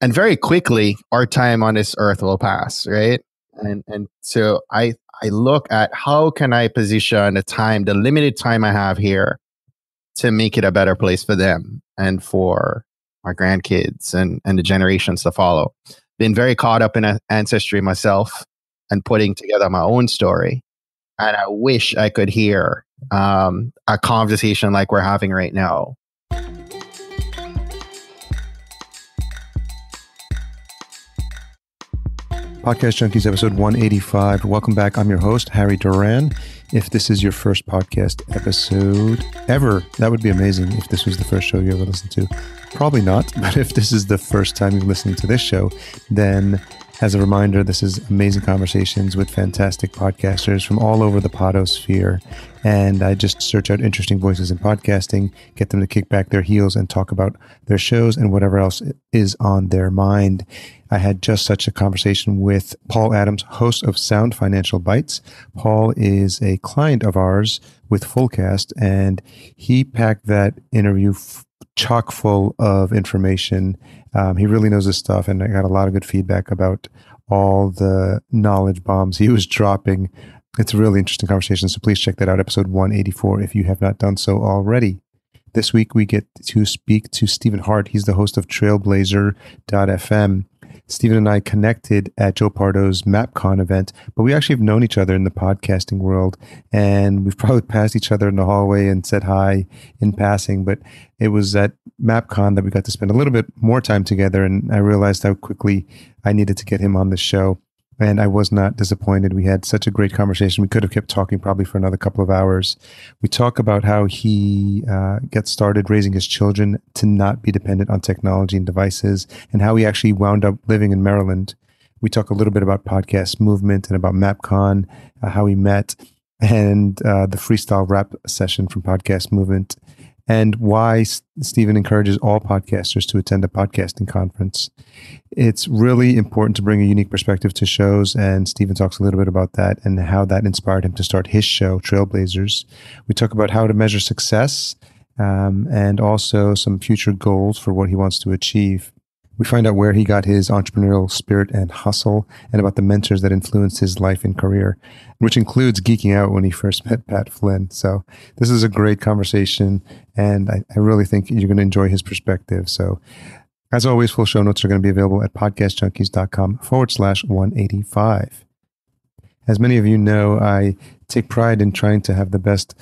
And very quickly, our time on this earth will pass, right? And so I look at how can I position the limited time I have here to make it a better place for them and for my grandkids and the generations to follow. Been very caught up in ancestry myself and putting together my own story. And I wish I could hear a conversation like we're having right now. Podcast Junkies, episode 185. Welcome back. I'm your host, Harry Duran. If this is your first podcast episode ever, that would be amazing if this was the first show you ever listened to. Probably not, but if this is the first time you're listening to this show, then as a reminder, this is amazing conversations with fantastic podcasters from all over the podosphere. And I just search out interesting voices in podcasting, get them to kick back their heels and talk about their shows and whatever else is on their mind. I had just such a conversation with Paul Adams, host of Sound Financial Bites. Paul is a client of ours with Fullcast, and he packed that interview chock full of information. He really knows his stuff, and I got a lot of good feedback about all the knowledge bombs he was dropping. It's a really interesting conversation, so please check that out, episode 184, if you have not done so already. This week, we get to speak to Stephen Hart. He's the host of Trailblazer.fm. Stephen and I connected at Joe Pardo's MapCon event, but we actually have known each other in the podcasting world, and we've probably passed each other in the hallway and said hi in passing, but it was at MapCon that we got to spend a little bit more time together, and I realized how quickly I needed to get him on the show. And I was not disappointed. We had such a great conversation. We could have kept talking probably for another couple of hours. We talk about how he gets started raising his children to not be dependent on technology and devices, and how he actually wound up living in Maryland. We talk a little bit about podcast movement and about MapCon, how he met, and the freestyle rap session from Podcast Movement, and why Stephen encourages all podcasters to attend a podcasting conference. It's really important to bring a unique perspective to shows, and Stephen talks a little bit about that and how that inspired him to start his show, Trailblazers. We talk about how to measure success and also some future goals for what he wants to achieve. We find out where he got his entrepreneurial spirit and hustle, and about the mentors that influenced his life and career, which includes geeking out when he first met Pat Flynn. So this is a great conversation, and I really think you're going to enjoy his perspective. So as always, full show notes are going to be available at podcastjunkies.com/185. As many of you know, I take pride in trying to have the best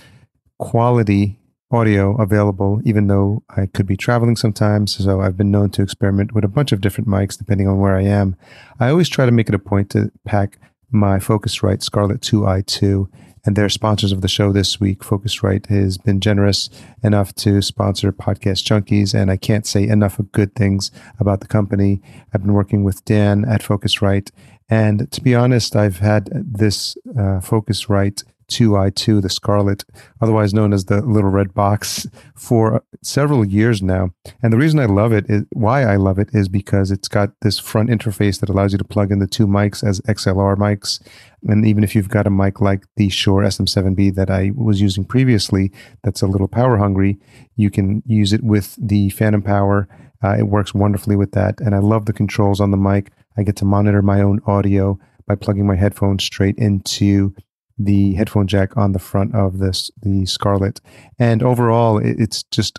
quality audio available, even though I could be traveling sometimes. So I've been known to experiment with a bunch of different mics depending on where I am. I always try to make it a point to pack my Focusrite Scarlett 2i2, and they're sponsors of the show this week. Focusrite has been generous enough to sponsor Podcast Junkies, and I can't say enough of good things about the company. I've been working with Dan at Focusrite, and to be honest, I've had this Focusrite 2i2, the Scarlett, otherwise known as the little red box, for several years now. And the reason I love it is why I love it is because it's got this front interface that allows you to plug in the two mics as XLR mics. And even if you've got a mic like the Shure SM7B that I was using previously, that's a little power hungry, you can use it with the phantom power. It works wonderfully with that. And I love the controls on the mic. I get to monitor my own audio by plugging my headphones straight into the headphone jack on the front of the Scarlett. And overall, it's just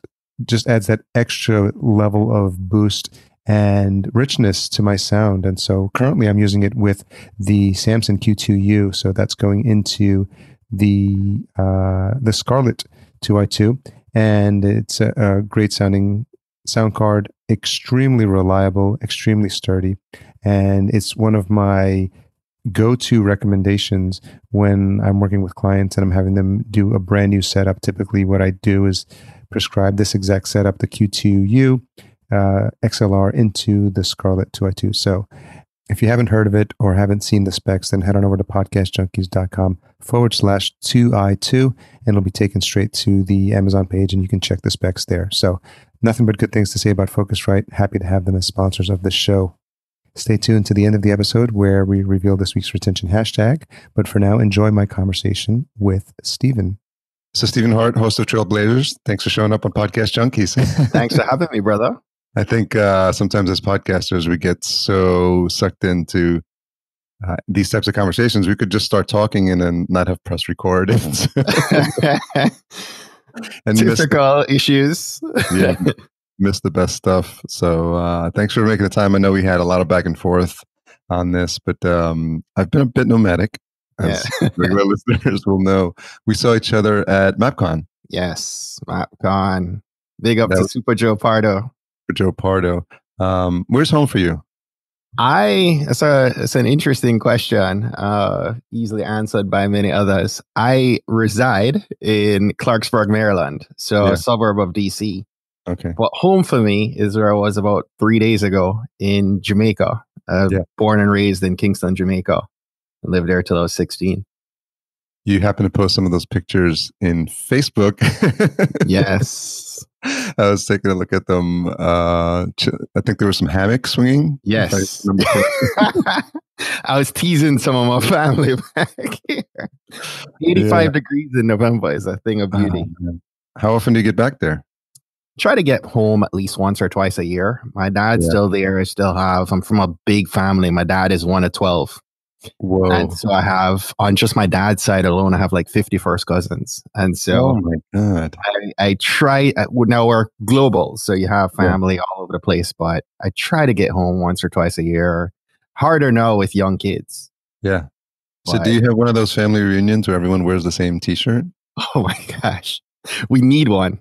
adds that extra level of boost and richness to my sound. And so currently I'm using it with the Samson Q2U. So that's going into the Scarlett 2i2. And it's a great sounding sound card, extremely reliable, extremely sturdy. And it's one of my go-to recommendations when I'm working with clients and I'm having them do a brand new setup. Typically what I do is prescribe this exact setup, the Q2U XLR into the Scarlett 2i2. So if you haven't heard of it or haven't seen the specs, then head on over to podcastjunkies.com/2i2 and it'll be taken straight to the Amazon page and you can check the specs there. So nothing but good things to say about Focusrite. Happy to have them as sponsors of this show. Stay tuned to the end of the episode where we reveal this week's retention hashtag. But for now, enjoy my conversation with Stephen. So Stephen Hart, host of Trailblazers, thanks for showing up on Podcast Junkies. Thanks for having me, brother. I think sometimes as podcasters, we get so sucked into these types of conversations. We could just start talking and then not have press record and Typical issues. Yeah, miss the best stuff. So thanks for making the time. I know we had a lot of back and forth on this, but I've been a bit nomadic, as regular listeners will know. We saw each other at MapCon. Yes, MapCon. Big up to Super Joe Pardo. Joe Pardo. Where's home for you? It's an interesting question, easily answered by many others. I reside in Clarksburg, Maryland, so a suburb of DC. Okay. But home for me is where I was about 3 days ago in Jamaica. Born and raised in Kingston, Jamaica. I lived there till I was 16. You happen to post some of those pictures in Facebook. Yes. I was taking a look at them. I think there was some hammock swinging. Yes. I was teasing some of my family back here. 85 degrees in November is a thing of beauty. How often do you get back there? Try to get home at least once or twice a year. My dad's still there. I'm from a big family. My dad is one of 12. Whoa. And so I have, on just my dad's side alone, I have like 50 first cousins. And so oh my God. I try, now we're global, so you have family all over the place, but I try to get home once or twice a year. Harder now with young kids. Yeah. So do you have one of those family reunions where everyone wears the same t-shirt? Oh my gosh. We need one.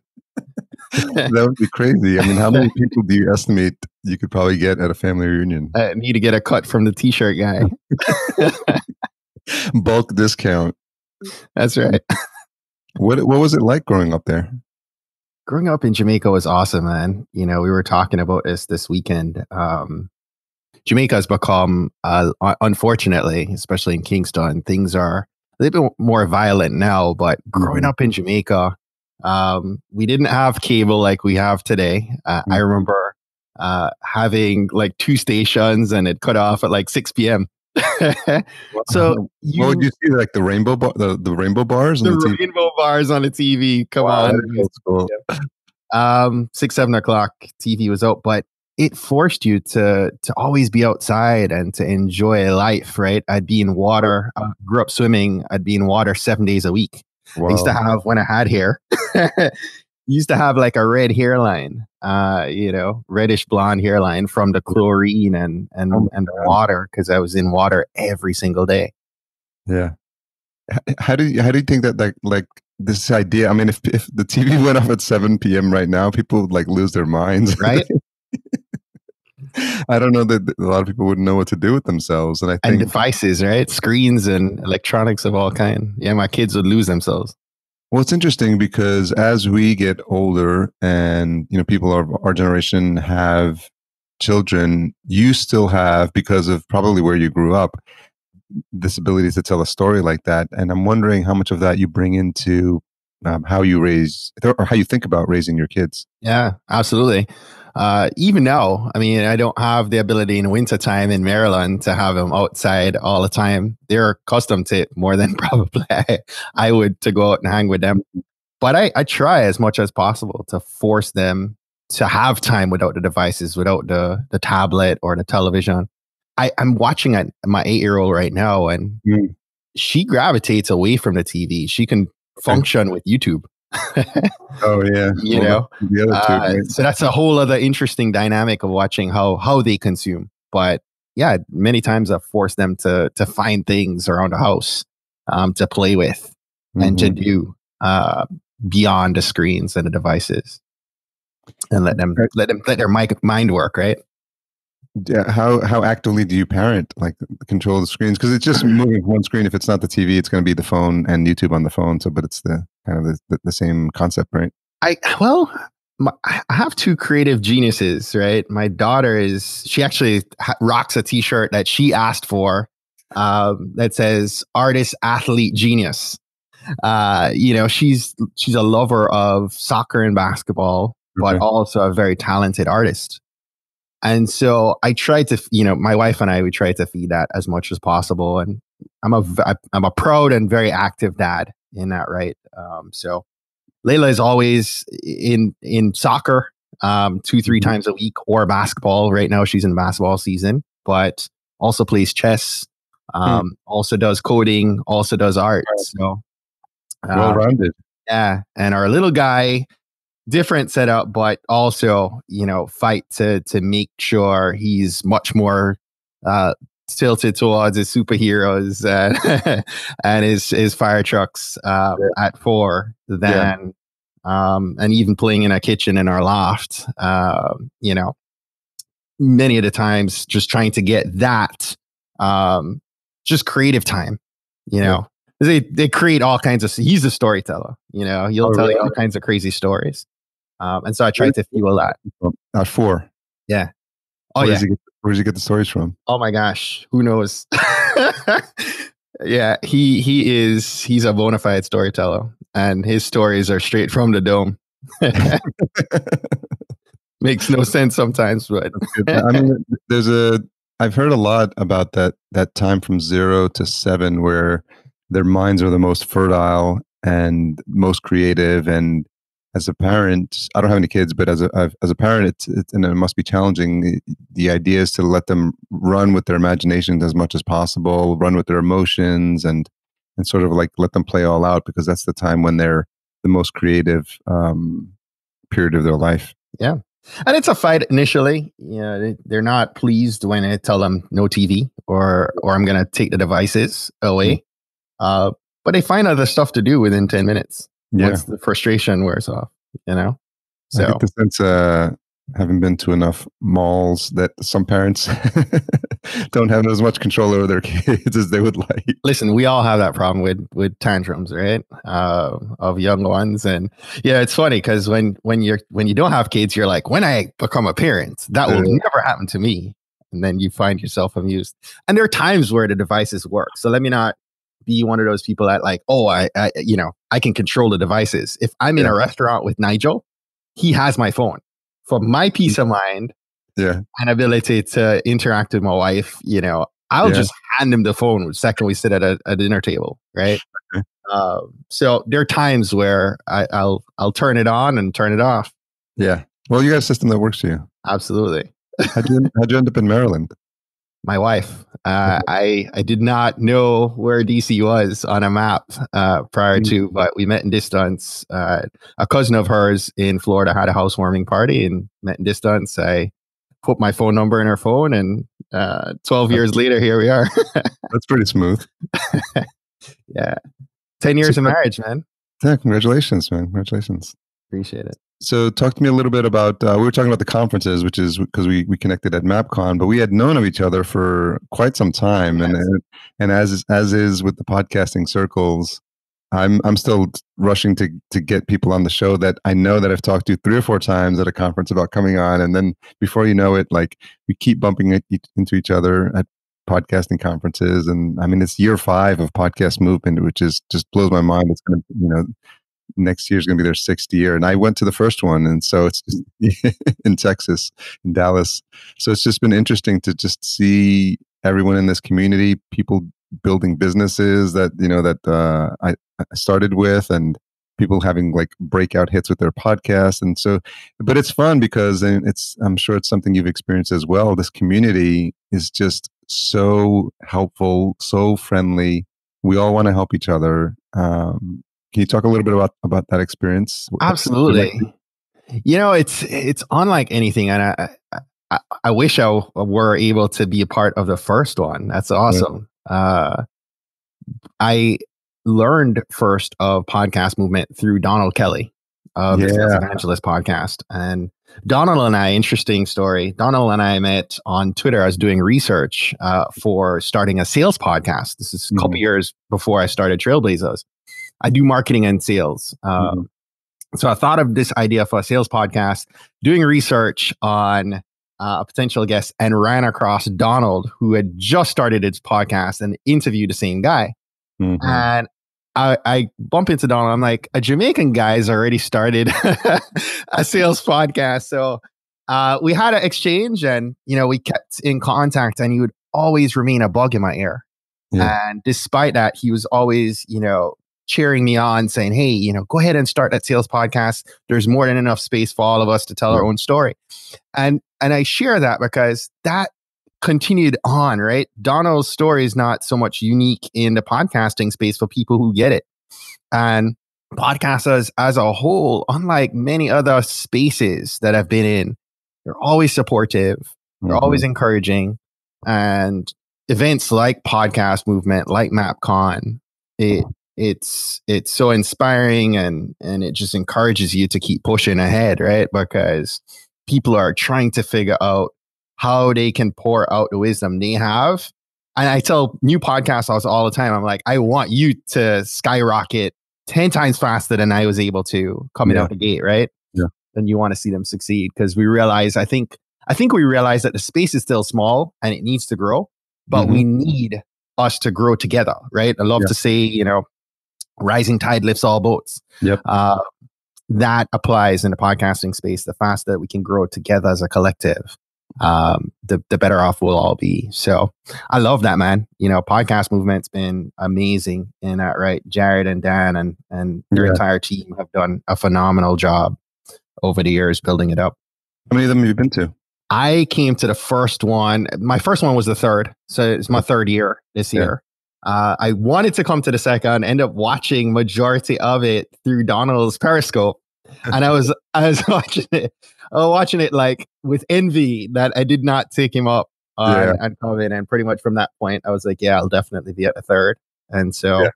That would be crazy. I mean, how many people do you estimate you could probably get at a family reunion? I need to get a cut from the t-shirt guy. Bulk discount. That's right. What was it like growing up there? Growing up in Jamaica was awesome, man. You know, we were talking about this weekend. Jamaica has become, unfortunately, especially in Kingston, things are a little bit more violent now. But growing up in Jamaica, we didn't have cable like we have today. I remember having like 2 stations and it cut off at like 6 p.m. So what would you see, like the rainbow the rainbow bars? The rainbow bars on the TV. Come on. Cool. 6, 7 o'clock TV was out, but it forced you to always be outside and to enjoy life, right? I'd be in water. Grew up swimming. I'd be in water 7 days a week. Wow. I used to have, when I had hair, used to have like a red hairline, reddish blonde hairline from the chlorine and the water, because I was in water every single day. Yeah. How do you think that like this idea? I mean, if the TV went off at 7 p.m. right now, people would like lose their minds, right? I don't know that a lot of people wouldn't know what to do with themselves, and I think devices, right? Screens and electronics of all kind. Yeah, my kids would lose themselves. Well, it's interesting because as we get older, and people of our generation have children, you still have, because of probably where you grew up, this ability to tell a story like that. And I'm wondering how much of that you bring into how you raise or how you think about raising your kids. Yeah, absolutely. Even now, I mean, I don't have the ability in wintertime in Maryland to have them outside all the time. They're accustomed to it more than probably I would, to go out and hang with them. But I try as much as possible to force them to have time without the devices, without the tablet or the television. I'm watching my 8-year-old right now, and she gravitates away from the TV. She can function with YouTube. Oh yeah, the other two, right? So that's a whole other interesting dynamic of watching how they consume. But yeah, many times I've forced them to find things around the house to play with and to do beyond the screens and the devices, and let their mind work, right? Yeah. How actively do you parent, like control the screens? Because it's just moving one screen. If it's not the TV, it's going to be the phone and YouTube on the phone. So, but it's the kind of the same concept, right? I have 2 creative geniuses, right? My daughter she actually rocks a T-shirt that she asked for that says "Artist, Athlete, Genius." She's a lover of soccer and basketball, but also a very talented artist. And so I try to, my wife and I, we try to feed that as much as possible. And I'm a proud and very active dad in that, right? So Layla is always in soccer. 2-3 times a week, or basketball. Right now, she's in basketball season, but also plays chess. Also does coding. Also does art. So well-rounded. Yeah, and our little guy, different setup, but also fight to make sure he's much more tilted towards his superheroes and his fire trucks at 4 than and even playing in a kitchen in our loft. Many of the times just trying to get that just creative time. They create all kinds of. He's a storyteller. He'll tell you all kinds of crazy stories. And so I try to fuel that. At 4. Yeah. Oh, where does he get the stories from? Oh my gosh. Who knows? Yeah. He's a bona fide storyteller, and his stories are straight from the dome. Makes no sense sometimes, but I mean, I've heard a lot about that time from 0 to 7 where their minds are the most fertile and most creative. And as a parent, I don't have any kids, but as a parent, and it must be challenging. The idea is to let them run with their imaginations as much as possible, run with their emotions, and sort of like let them play all out, because that's the time when they're the most creative period of their life. Yeah. And it's a fight initially. They're not pleased when I tell them no TV or I'm going to take the devices away. But they find other stuff to do within 10 minutes. Once the frustration wears off, So I get the sense, having been to enough malls, that some parents don't have as much control over their kids as they would like. Listen, we all have that problem with tantrums, right? Of young ones. And it's funny because when you don't have kids, you're like, when I become a parent, that will never happen to me. And then you find yourself amused. And there are times where the devices work. So let me not be one of those people that like, I can control the devices. If I'm in a restaurant with Nigel, he has my phone for my peace of mind and ability to interact with my wife. I'll just hand him the phone the second we sit at a dinner table, right? So there are times where I'll turn it on and turn it off. Yeah. Well, you got a system that works for you. Absolutely. How'd you end up in Maryland? My wife. I did not know where DC was on a map prior to, but we met in distance. A cousin of hers in Florida had a housewarming party and met in distance. I put my phone number in her phone, and 12 years later, here we are. That's pretty smooth. Yeah. 10 years of marriage, man. Yeah, congratulations, man. Congratulations. Appreciate it. So talk to me a little bit about, we were talking about the conferences, which is because we connected at MapCon, but we had known of each other for quite some time. Yes. And as is with the podcasting circles, I'm still rushing to get people on the show that I know that I've talked to 3 or 4 times at a conference about coming on. And then before you know it, like we keep bumping into each other at podcasting conferences. And I mean, it's year 5 of podcast movement, which is just blows my mind. It's going to, next year is going to be their 6th year. And I went to the first one. And so it's just in Texas, in Dallas. So it's just been interesting to just see everyone in this community, people building businesses that, I started with, and people having like breakout hits with their podcasts. And so, but it's fun because I'm sure it's something you've experienced as well. This community is just so helpful, so friendly. We all want to help each other. Can you talk a little bit about that experience? Absolutely. It's unlike anything, and I wish I were able to be a part of the first one. That's awesome. Yeah. I learned first of podcast movement through Donald Kelly of the Sales Evangelist podcast, and Donald and I, interesting story. Donald and I met on Twitter. I was doing research for starting a sales podcast. This is a couple years before I started Trailblazers. I do marketing and sales. So I thought of this idea for a sales podcast, doing research on a potential guest, and ran across Donald, who had just started his podcast and interviewed the same guy. And I bump into Donald. I'm like, a Jamaican guy's already started a sales podcast. So we had an exchange, and, we kept in contact, and he would always remain a bug in my ear. Yeah. And despite that, he was always, cheering me on, saying, hey, go ahead and start that sales podcast. There's more than enough space for all of us to tell our own story. And I share that because that continued on, right? Donald's story is not so much unique in the podcasting space for people who get it. And podcasters as a whole, unlike many other spaces that I've been in, they're always supportive, they're always encouraging. And events like Podcast Movement, like MapCon, it's so inspiring, and it just encourages you to keep pushing ahead, right? Because people are trying to figure out how they can pour out the wisdom they have. And I tell new podcasters all the time, I'm like, I want you to skyrocket 10 times faster than I was able to coming out the gate, right? Yeah. Then you want to see them succeed, because we realize, I think we realize that the space is still small and it needs to grow, but we need us to grow together, right? I love to say, rising tide lifts all boats. Yep. That applies in the podcasting space. The faster we can grow together as a collective, the better off we'll all be. So I love that, man. Podcast Movement's been amazing in that, right? Jared and Dan and their entire team have done a phenomenal job over the years building it up. How many of them have you been to? I came to the first one. My first one was the third. So it's my third year this year. I wanted to come to the second, end up watching majority of it through Donald's Periscope. And I was watching it like with envy that I did not take him up and come in. And pretty much from that point, I was like, yeah, I'll definitely be at the third. And so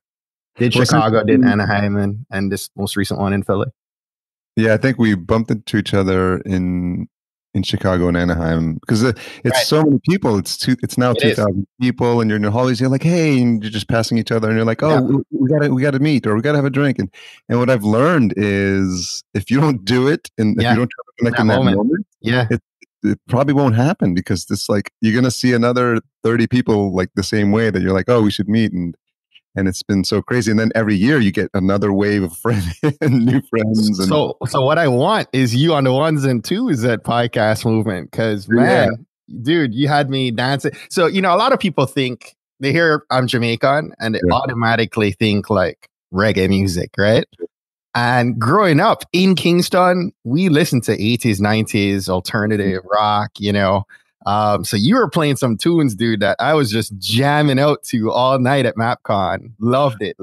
did Chicago, did Anaheim, and this most recent one in Philly. Yeah, I think we bumped into each other in Chicago and Anaheim, because it's so many people. It's now 2,000 people, and you're in the hallways. You're like, hey, and you're just passing each other, and you're like, oh, we gotta meet, or we gotta have a drink. And what I've learned is, if you don't do it, and if you don't try to connect in that moment, it probably won't happen, because this, like, you're gonna see another 30 people like the same way that you're like, oh, we should meet, and it's been so crazy. And then every year you get another wave of friends and new friends. And so what I want is you on the ones and twos at Podcast Movement, because man, dude, you had me dancing. So, a lot of people think, they hear I'm Jamaican and they automatically think like reggae music, right? And growing up in Kingston, we listened to 80s, 90s alternative rock, so you were playing some tunes, dude, that I was just jamming out to all night at MapCon. Loved it.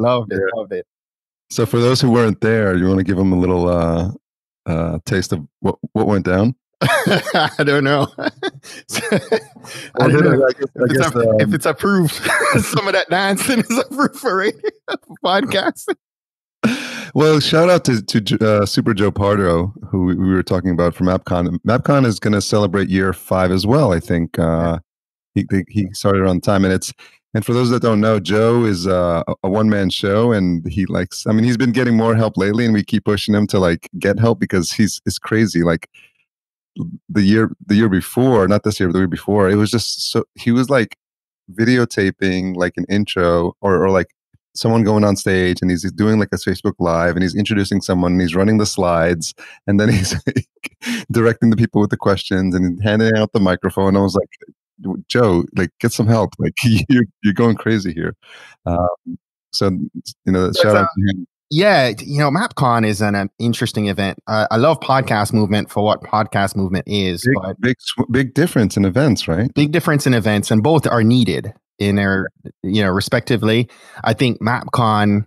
So for those who weren't there, you want to give them a little taste of what went down? I don't know. If it's approved, some of that dancing is approved for radio, for podcasting. Well, shout out to Super Joe Pardo, who we were talking about from MapCon. MapCon is going to celebrate year 5 as well. I think he started on time, and for those that don't know, Joe is a one-man show, and he's been getting more help lately, and we keep pushing him to like get help, because it's crazy. Like the year before, not this year, but the year before, it was just so, he was like videotaping like an intro or like someone going on stage, and he's doing like a Facebook Live, and he's introducing someone, and he's running the slides, and then he's like directing the people with the questions and handing out the microphone. I was like, Joe, like, get some help. Like, you're going crazy here. So, shout out to him. Yeah, MapCon is an interesting event. I love Podcast Movement for what Podcast Movement is. Big difference in events, right? Big difference in events, and both are needed in their, respectively. I think MapCon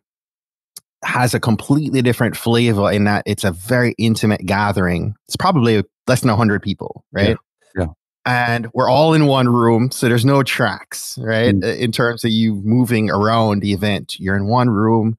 has a completely different flavor in that it's a very intimate gathering. It's probably less than 100 people, right? Yeah. And we're all in one room, so there's no tracks, right? In terms of you moving around the event, you're in one room.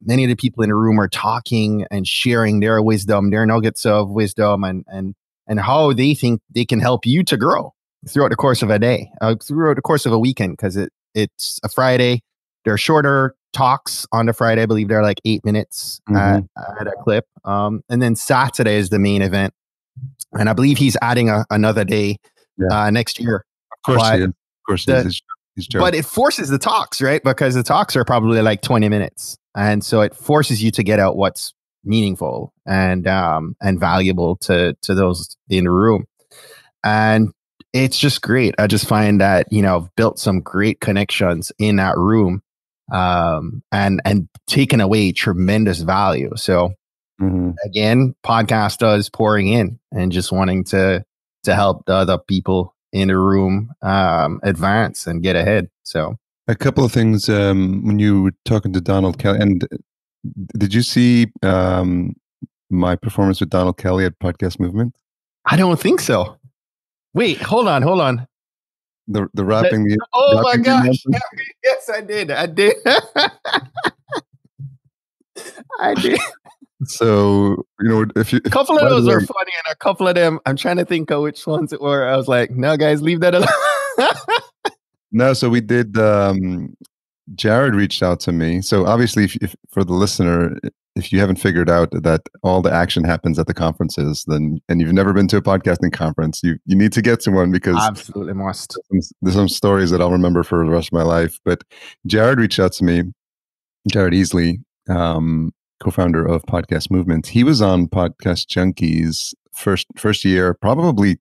Many of the people in the room are talking and sharing their wisdom, their nuggets of wisdom, and how they think they can help you to grow throughout the course of a day, throughout the course of a weekend, because it's a Friday. There are shorter talks on the Friday. I believe they're like 8 minutes at a clip. And then Saturday is the main event. And I believe he's adding another day next year. Of course he is. Of course he is. But it forces the talks, right? Because the talks are probably like 20 minutes. And so it forces you to get out what's meaningful and valuable to those in the room. And it's just great. I just find that, I've built some great connections in that room. and taking away tremendous value. So again, podcasters pouring in and just wanting to help the other people in the room advance and get ahead. So a couple of things when you were talking to Donald Kelly, and did you see my performance with Donald Kelly at Podcast Movement? I don't think so. Wait, hold on. The rapping. Oh my gosh! Yes, I did. I did. So if you, a couple of those are funny, and a couple of them, I'm trying to think of which ones it were. I was like, no, guys, leave that alone. No, so we did. Jared reached out to me. So obviously, if for the listener, if you haven't figured out that all the action happens at the conferences, and you've never been to a podcasting conference, you need to get to one, because absolutely must. There's some stories that I'll remember for the rest of my life. But Jared reached out to me. Jared Easley, co-founder of Podcast Movement. He was on Podcast Junkies first year, probably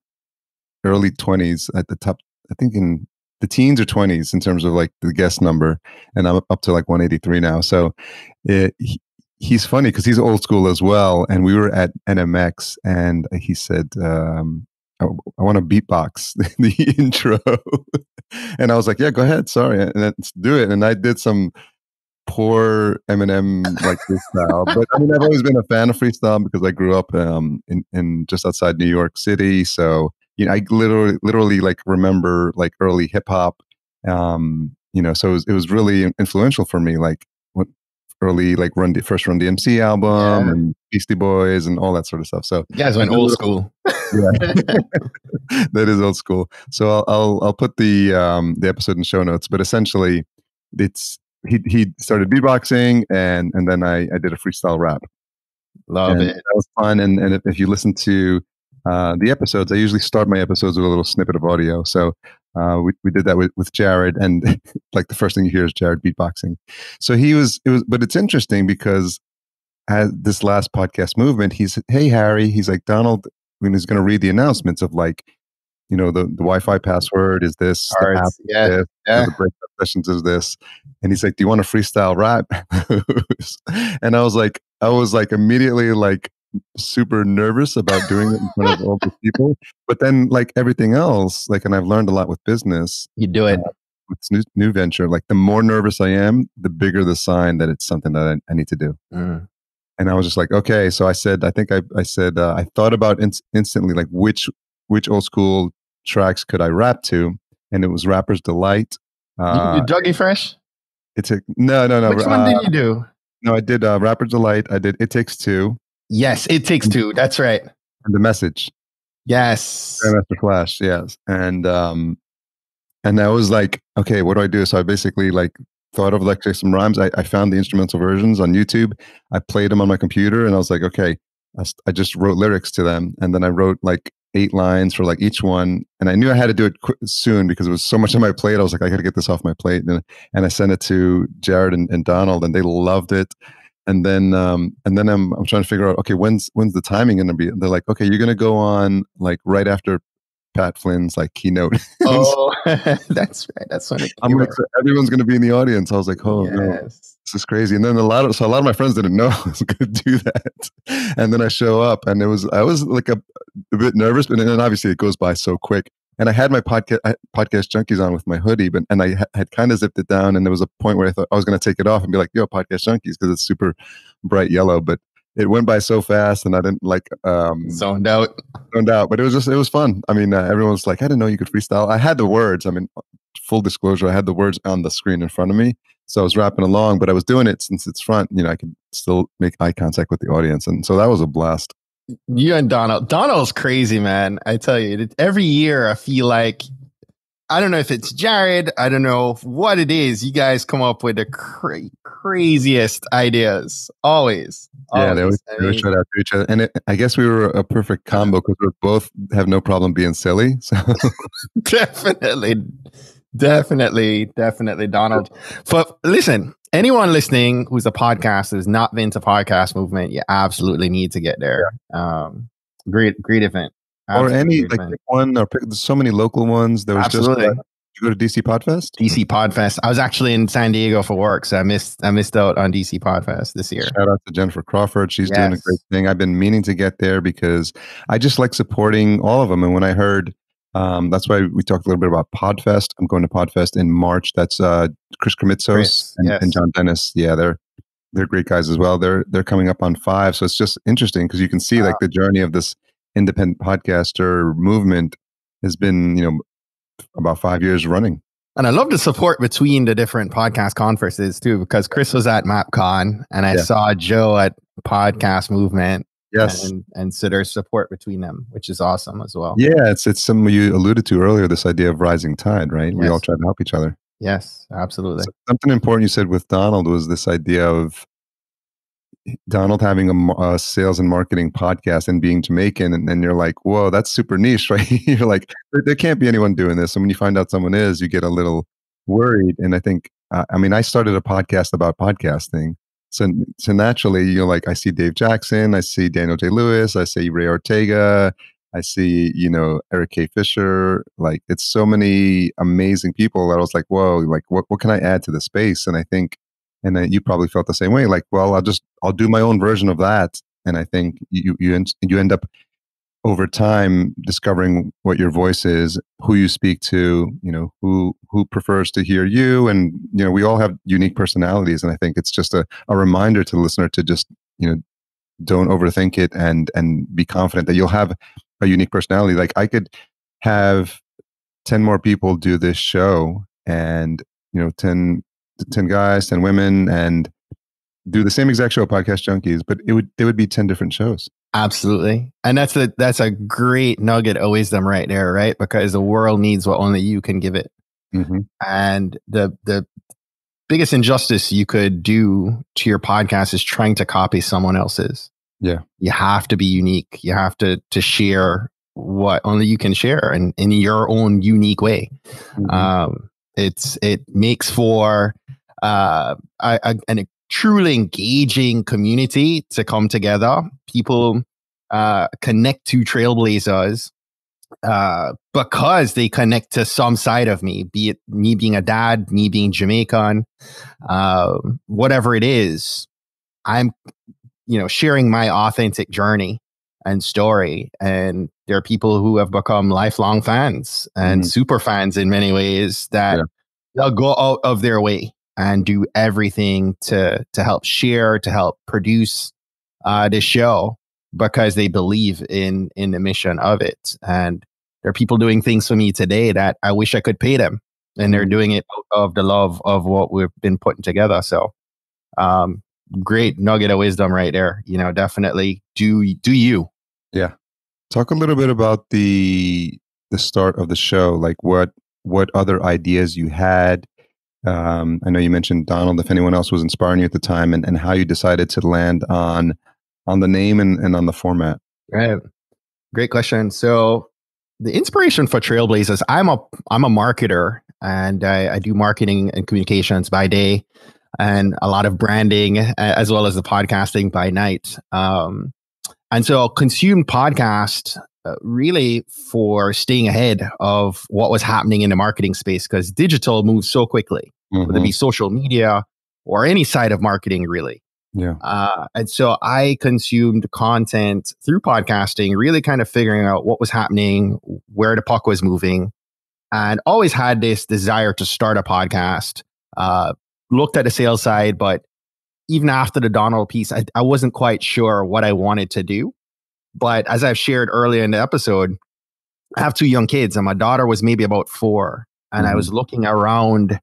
early 20s at the top. I think in the teens or 20s in terms of like the guest number, and I'm up to like 183 now. So he's funny because he's old school as well. And we were at NMX, and he said, I want to beatbox the intro. And I was like, yeah, go ahead. Sorry. And let's do it. And I did some poor Eminem like freestyle. But I mean, I've always been a fan of freestyle because I grew up in just outside New York City. So I literally like remember like early hip hop. So it was really influential for me. Like what early like first Run DMC album and Beastie Boys and all that sort of stuff. So you guys went old school. Yeah, that is old school. So I'll put the episode in show notes. But essentially, it's he started beatboxing and then I did a freestyle rap. Love it. That was fun. And if you listen to the episodes, I usually start my episodes with a little snippet of audio. So we did that with Jared, and like the first thing you hear is Jared beatboxing. So but it's interesting because at this last Podcast Movement, he's, hey Harry, he's like, Donald, when he's going to read the announcements of like, the Wi-Fi password is this, the app is this, the breakout sessions is this, and he's like, do you want a freestyle rap? And I was like immediately like super nervous about doing it in front of all the people. But then like everything else, like, and I've learned a lot with business. You do it. With this new venture, like the more nervous I am, the bigger the sign that it's something that I need to do. And I was just like, okay. So I said, I thought about instantly, like which old school tracks could I rap to? And it was Rapper's Delight. You did Dougie Fresh? No. Which one did you do? No, I did Rapper's Delight. I did It Takes Two. Yes, It Takes Two. That's right. And The Message. Yes. Grandmaster Flash. Yes. And I was like, okay, what do I do? So I basically like thought of like some rhymes. I found the instrumental versions on YouTube. I played them on my computer, and I was like, okay, I just wrote lyrics to them, and then I wrote like 8 lines for like each one. And I knew I had to do it soon because it was so much on my plate. I was like, I got to get this off my plate. And I sent it to Jared and Donald, and they loved it. And then I'm trying to figure out, okay, when's the timing going to be? And they're like, okay, you're going to go on like right after Pat Flynn's like keynote. Oh, that's right. That's when it came. I'm like, so everyone's going to be in the audience. I was like, oh no, this is crazy. And then a lot of my friends didn't know I was going to do that. And then I show up, and I was like a bit nervous, but then obviously it goes by so quick. And I had my podcast Junkies on with my hoodie, and I had kind of zipped it down. And there was a point where I thought I was going to take it off and be like, yo, Podcast Junkies, because it's super bright yellow. But it went by so fast, and I didn't like zoned out. But it was fun. I mean, everyone was like, I didn't know you could freestyle. I had the words. I mean, full disclosure, I had the words on the screen in front of me, so I was rapping along. But I was doing it since it's front. I could still make eye contact with the audience, and so that was a blast. You and Donald's crazy, man. I tell you, every year I feel like, I don't know if it's Jared, I don't know what it is. You guys come up with the craziest ideas. Always. Yeah, they always try to each other. And I guess we were a perfect combo because we both have no problem being silly. So Definitely, Donald. But listen, anyone listening who's a podcaster who's not been to Podcast Movement, you absolutely need to get there. Great event. Absolutely, or any like pick one, or pick so many local ones. There was absolutely. just you go to DC Podfest? DC Podfest. I was actually in San Diego for work, so I missed out on DC Podfest this year. Shout out to Jennifer Crawford. She's doing a Yes. great thing. I've been meaning to get there because I just like supporting all of them. And when I heard, that's why we talked a little bit about Podfest. I'm going to Podfest in March. That's Chris Krimitsos and yes. John Dennis. Yeah, they're great guys as well. They're coming up on 5, so it's just interesting because you can see like the journey of this independent podcaster movement has been, about 5 years running. And I love the support between the different podcast conferences too, because Chris was at MapCon and I saw Joe at Podcast Movement. Yes. And so there's support between them, which is awesome as well. Yeah, it's something you alluded to earlier, this idea of rising tide, right? Yes. We all try to help each other. Yes, absolutely. So something important you said with Donald was this idea of Donald having a sales and marketing podcast and being Jamaican, and then you're like, whoa, that's super niche, right? You're like, there can't be anyone doing this. And when you find out someone is, you get a little worried. And I think, I started a podcast about podcasting. So naturally, you're like, I see Dave Jackson, I see Daniel J. Lewis, I see Ray Ortega, I see, Eric K. Fisher. Like, it's so many amazing people that I was like, whoa, like, what can I add to the space? And I think, and then you probably felt the same way. Like, well, I'll do my own version of that. And I think you end up over time discovering what your voice is, who you speak to, who prefers to hear you. And, we all have unique personalities. And I think it's just a reminder to the listener to just, don't overthink it and be confident that you'll have a unique personality. Like, I could have 10 more people do this show and, 10 guys, 10 women, and do the same exact show, Podcast Junkies, but they would be 10 different shows. Absolutely. And that's a great nugget of wisdom right there, right? Because the world needs what only you can give it. Mm-hmm. And the biggest injustice you could do to your podcast is trying to copy someone else's. Yeah. You have to be unique. You have to share what only you can share and in your own unique way. Mm-hmm. It makes for a truly engaging community to come together. People connect to Trailblazers because they connect to some side of me, be it me being a dad, me being Jamaican, whatever it is. I'm, sharing my authentic journey and story. And there are people who have become lifelong fans and super fans in many ways that they'll go out of their way and do everything to help share, to help produce this show because they believe in the mission of it. And there are people doing things for me today that I wish I could pay them. And they're doing it out of the love of what we've been putting together. So great nugget of wisdom right there. Definitely do you. Yeah. Talk a little bit about the start of the show, like what other ideas you had. I know you mentioned Donald, if anyone else was inspiring you at the time, and how you decided to land on the name and on the format. Right. Great question. So the inspiration for Trailblazers, I'm a marketer, and I do marketing and communications by day and a lot of branding as well as the podcasting by night. And so I consumed podcast really for staying ahead of what was happening in the marketing space because digital moves so quickly, whether it be social media or any side of marketing, really. Yeah. And so I consumed content through podcasting, really kind of figuring out what was happening, where the puck was moving, and always had this desire to start a podcast. Looked at the sales side, but even after the Donald piece, I wasn't quite sure what I wanted to do. But as I've shared earlier in the episode, I have 2 young kids, and my daughter was maybe about 4. And I was looking around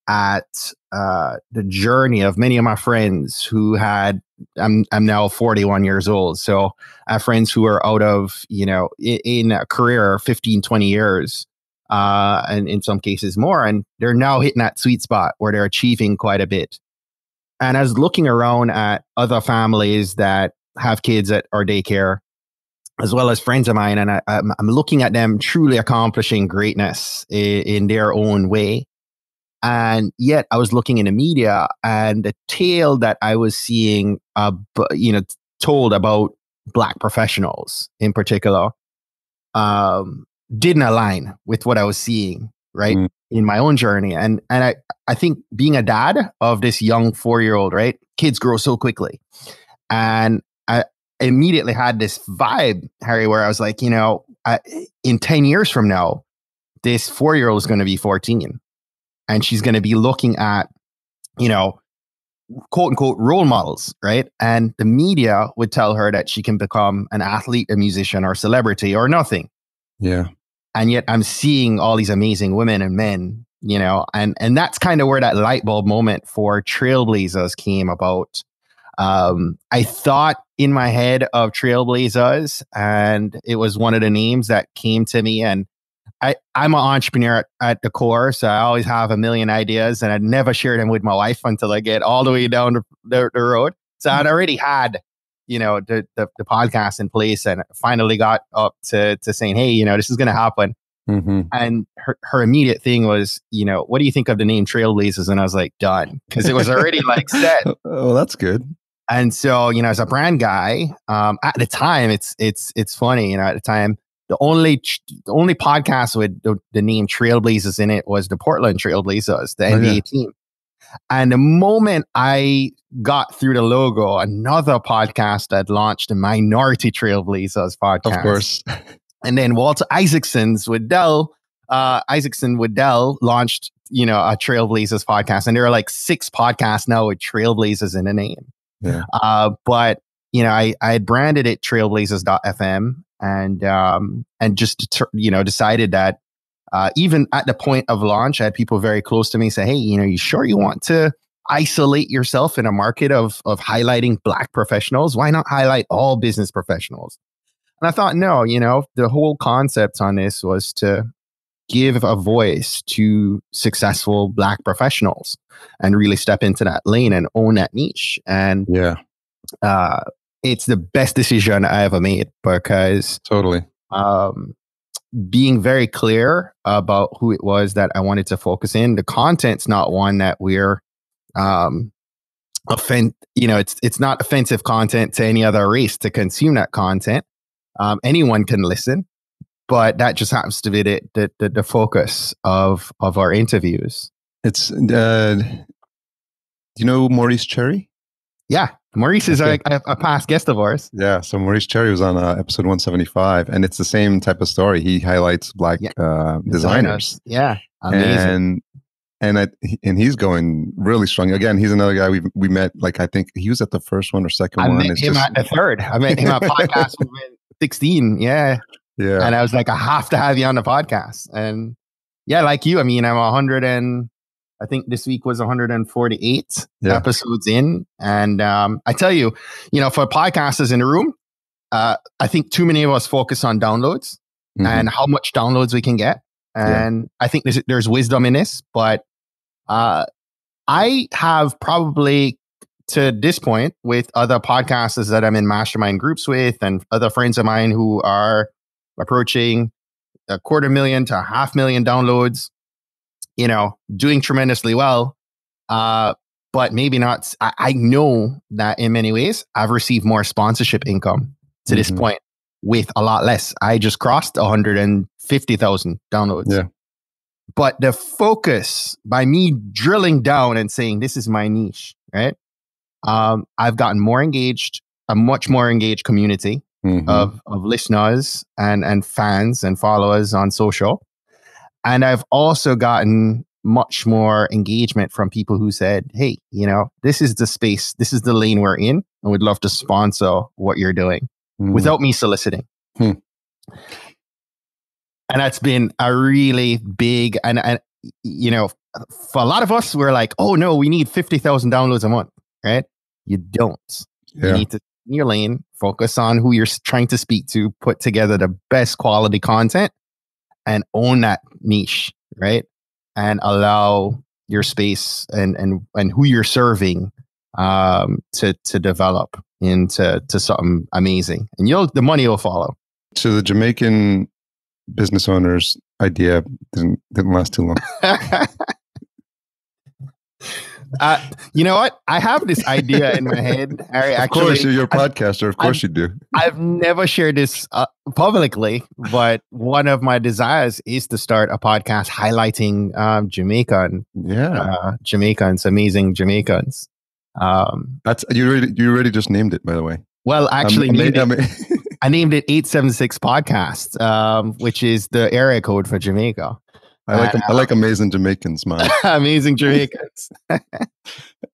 at the journey of many of my friends who had, I'm now 41 years old. So I have friends who are out of, in a career 15, 20 years, and in some cases more. And they're now hitting that sweet spot where they're achieving quite a bit. And I was looking around at other families that have kids at our daycare, as well as friends of mine. And I'm looking at them truly accomplishing greatness in their own way. And yet I was looking in the media, and the tale that I was seeing, told about Black professionals in particular, didn't align with what I was seeing right? In my own journey. And I think being a dad of this young 4-year-old, right? Kids grow so quickly. And I immediately had this vibe, Harry, where I was like, in 10 years from now, this 4-year-old is going to be 14 and she's going to be looking at, quote unquote role models, right? And the media would tell her that she can become an athlete, a musician, or celebrity, or nothing. Yeah. And yet I'm seeing all these amazing women and men, and that's kind of where that light bulb moment for Trailblazers came about. I thought in my head of Trailblazers, and it was one of the names that came to me. And I'm an entrepreneur at the core, so I always have a million ideas, and I'd never share them with my wife until I get all the way down the road. So I'd already had, the podcast in place, and finally got up to saying, hey, this is going to happen. Mm-hmm. And her immediate thing was, what do you think of the name Trailblazers? And I was like, done, because it was already like set. Oh, that's good. And so, as a brand guy, at the time, it's funny, at the time, the only podcast with the name Trailblazers in it was the Portland Trailblazers, the NBA team. And the moment I got through the logo, another podcast had launched, the Minority Trailblazers podcast. Of course. And then Walter Isaacson Waddell launched, a Trailblazers podcast. And there are like 6 podcasts now with Trailblazers in the name. Yeah. But I had branded it Trailblazers.fm and just decided that even at the point of launch, I had people very close to me say, hey, you sure you want to isolate yourself in a market of highlighting Black professionals? Why not highlight all business professionals? And I thought, no, the whole concept on this was to give a voice to successful Black professionals and really step into that lane and own that niche. And it's the best decision I ever made, because totally being very clear about who it was that I wanted to focus in. The content's not one that we're it's not offensive content to any other race to consume that content. Anyone can listen, but that just happens to be the focus of our interviews. It's do you know Maurice Cherry? Yeah, Maurice is a past guest of ours. Yeah, so Maurice Cherry was on episode 175, and it's the same type of story. He highlights Black designers. Yeah, amazing. And he's going really strong. Again, he's another guy we met. Like, I think he was at the first one or second one. I met him at the third. I met him at podcast 16. Yeah. And I was like, I have to have you on the podcast. And yeah, like you, I'm 100 and I think this week was 148 episodes in. And I tell you, for podcasters in the room, I think too many of us focus on downloads and how much downloads we can get. And I think there's wisdom in this, but I have probably to this point with other podcasters that I'm in mastermind groups with and other friends of mine who are approaching 250,000 to 500,000 downloads, doing tremendously well. But maybe not. I know that in many ways I've received more sponsorship income to this point with a lot less. I just crossed 150,000 downloads. Yeah. But the focus by me drilling down and saying, this is my niche, right? I've gotten more engaged, a much more engaged community of listeners and fans and followers on social. And I've also gotten much more engagement from people who said, hey, this is the space, this is the lane we're in, and we'd love to sponsor what you're doing without me soliciting. And that's been a really big, and for a lot of us, we're like, oh no, we need 50,000 downloads a month, right? You don't. You need to, in your lane, focus on who you're trying to speak to, put together the best quality content and own that niche, right? And allow your space and who you're serving to develop into something amazing. And the money will follow. So the Jamaican business owner's idea didn't last too long. You know what? I have this idea in my head, Harry. Of course, you're a podcaster. Of course you do. I've never shared this publicly, but one of my desires is to start a podcast highlighting Jamaicans, amazing Jamaicans. That's you already just named it, by the way. Well, actually, I named it 876 Podcast, which is the area code for Jamaica. I like amazing Jamaicans, man. Amazing Jamaicans.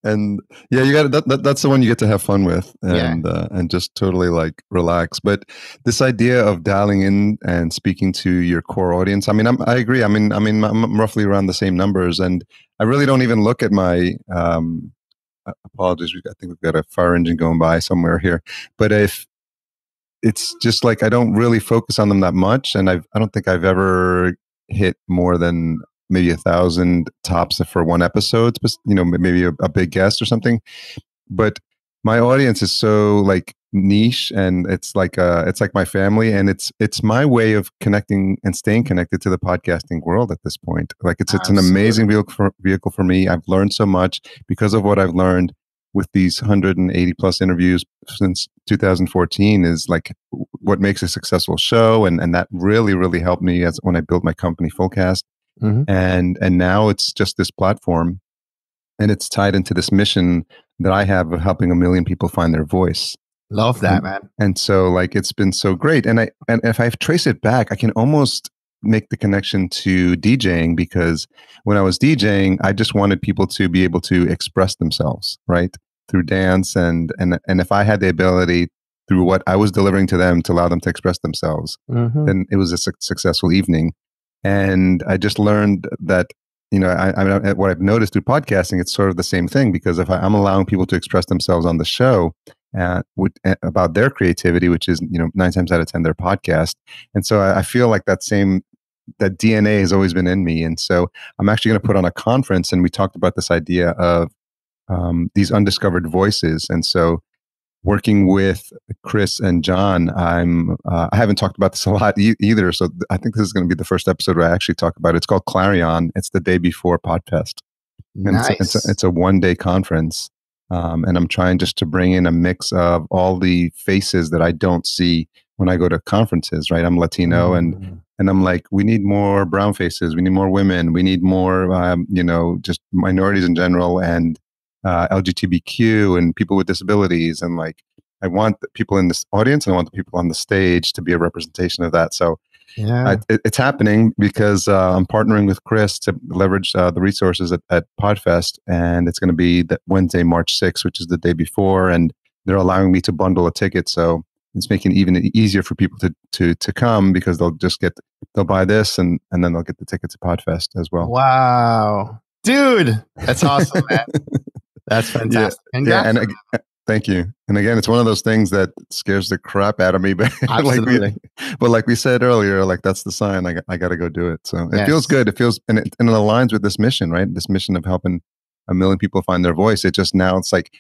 And yeah, you got that's the one you get to have fun with and just totally like relax. But this idea of dialing in and speaking to your core audience, I mean, I agree. I mean, I'm roughly around the same numbers, and I really don't even look at my apologies. I think we've got a fire engine going by somewhere here. But if it's just like I don't really focus on them that much, and I don't think I've ever hit more than maybe 1,000 tops for one episode, you know, maybe a big guest or something. But my audience is so like niche, and it's like my family, and it's my way of connecting and staying connected to the podcasting world at this point. Like it's an amazing vehicle for me. I've learned so much because of what I've learned with these 180 plus interviews since 2014 is like what makes a successful show. And that really helped me when I built my company Fullcast. Mm-hmm. And now it's just this platform, and it's tied into this mission that I have of helping 1 million people find their voice. Love that, man. And so like, it's been so great. And if I trace it back, I can almost make the connection to DJing, because when I was DJing, I just wanted people to be able to express themselves, right? Through dance. And if I had the ability through what I was delivering to them to allow them to express themselves, mm-hmm. then it was a successful evening. And I just learned that, you know, what I've noticed through podcasting, it's sort of the same thing, because if I'm allowing people to express themselves on the show about their creativity, which is, you know, 9 times out of 10, their podcast. And so I feel like that DNA has always been in me. And so I'm actually going to put on a conference, and we talked about this idea of these undiscovered voices. And so working with Chris and John, I haven't talked about this a lot either. So I think this is going to be the first episode where I actually talk about it. It's called Clarion. It's the day before Podfest. Nice. It's a 1-day conference. And I'm trying just to bring in a mix of all the faces that I don't see when I go to conferences, right? I'm Latino, and I'm like, we need more brown faces. We need more women. We need more, just minorities in general, and LGBTQ and people with disabilities. And like, I want the people in this audience, and I want the people on the stage to be a representation of that. So it's happening because I'm partnering with Chris to leverage the resources at Podfest, and it's going to be that Wednesday, March 6th, which is the day before, and they're allowing me to bundle a ticket. So it's making it even easier for people to come, because they'll buy this and then they'll get the ticket to Podfest as well. Wow, dude, that's awesome, man. That's fantastic. Thank you. And again, it's one of those things that scares the crap out of me, but absolutely. like we said earlier, like that's the sign. I got to go do it. So it feels good. It feels and it aligns with this mission, right? This mission of helping 1 million people find their voice. It just now it's like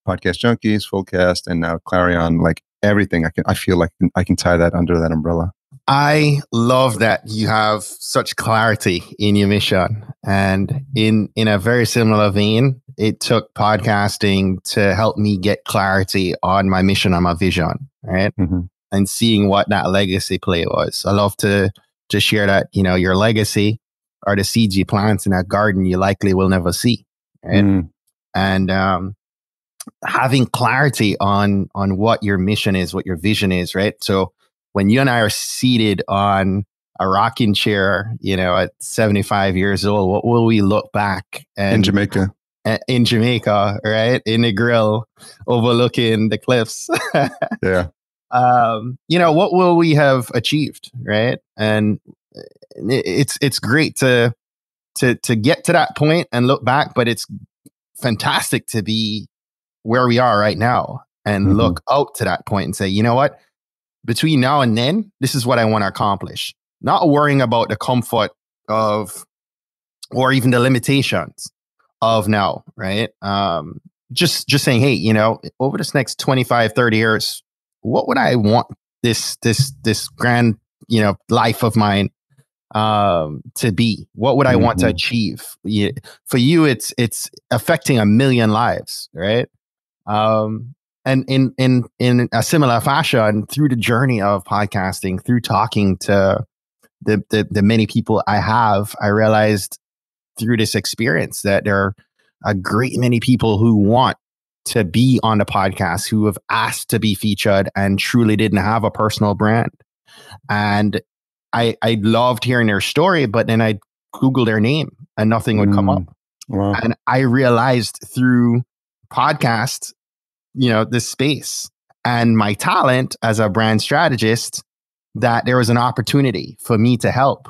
Podcast Junkies, Fullcast, and now Clarion. Like everything, I feel like I can tie that under that umbrella. I love that you have such clarity in your mission, and in a very similar vein, it took podcasting to help me get clarity on my mission, on my vision, right? Mm-hmm. And seeing what that legacy play was. I love to share that, you know, your legacy are the seeds you plant in that garden you likely will never see, right? Mm. And having clarity on what your mission is, what your vision is, right? So when you and I are seated on a rocking chair, you know, at 75 years old, what will we look back in Jamaica? In Jamaica, right? In the grill, overlooking the cliffs. Yeah. You know, what will we have achieved, right? And it's great to get to that point and look back, but it's fantastic to be where we are right now and mm-hmm. look out to that point and say, you know what? Between now and then, this is what I want to accomplish. Not worrying about the comfort of, or even the limitations of now, right? Just saying, hey, you know, over this next 25, 30 years, what would I want this grand, you know, life of mine to be? What would I want to achieve? For you, it's affecting 1 million lives, right? And in a similar fashion, through the journey of podcasting, through talking to the many people I realized through this experience that there are a great many people who want to be on the podcast, who have asked to be featured and truly didn't have a personal brand. And I loved hearing their story, but then I'd Google their name and nothing would come up. Wow. And I realized through podcast, this space and my talent as a brand strategist, that there was an opportunity for me to help,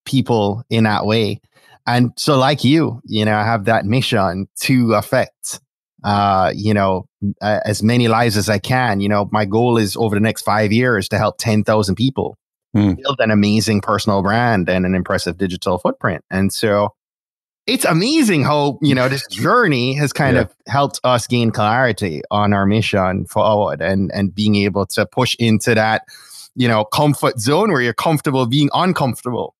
people in that way. And so like I have that mission to affect, as many lives as I can. My goal is over the next 5 years to help 10,000 people build an amazing personal brand and an impressive digital footprint. And so it's amazing how, this journey has kind of helped us gain clarity on our mission forward and being able to push into that, comfort zone where you're comfortable being uncomfortable.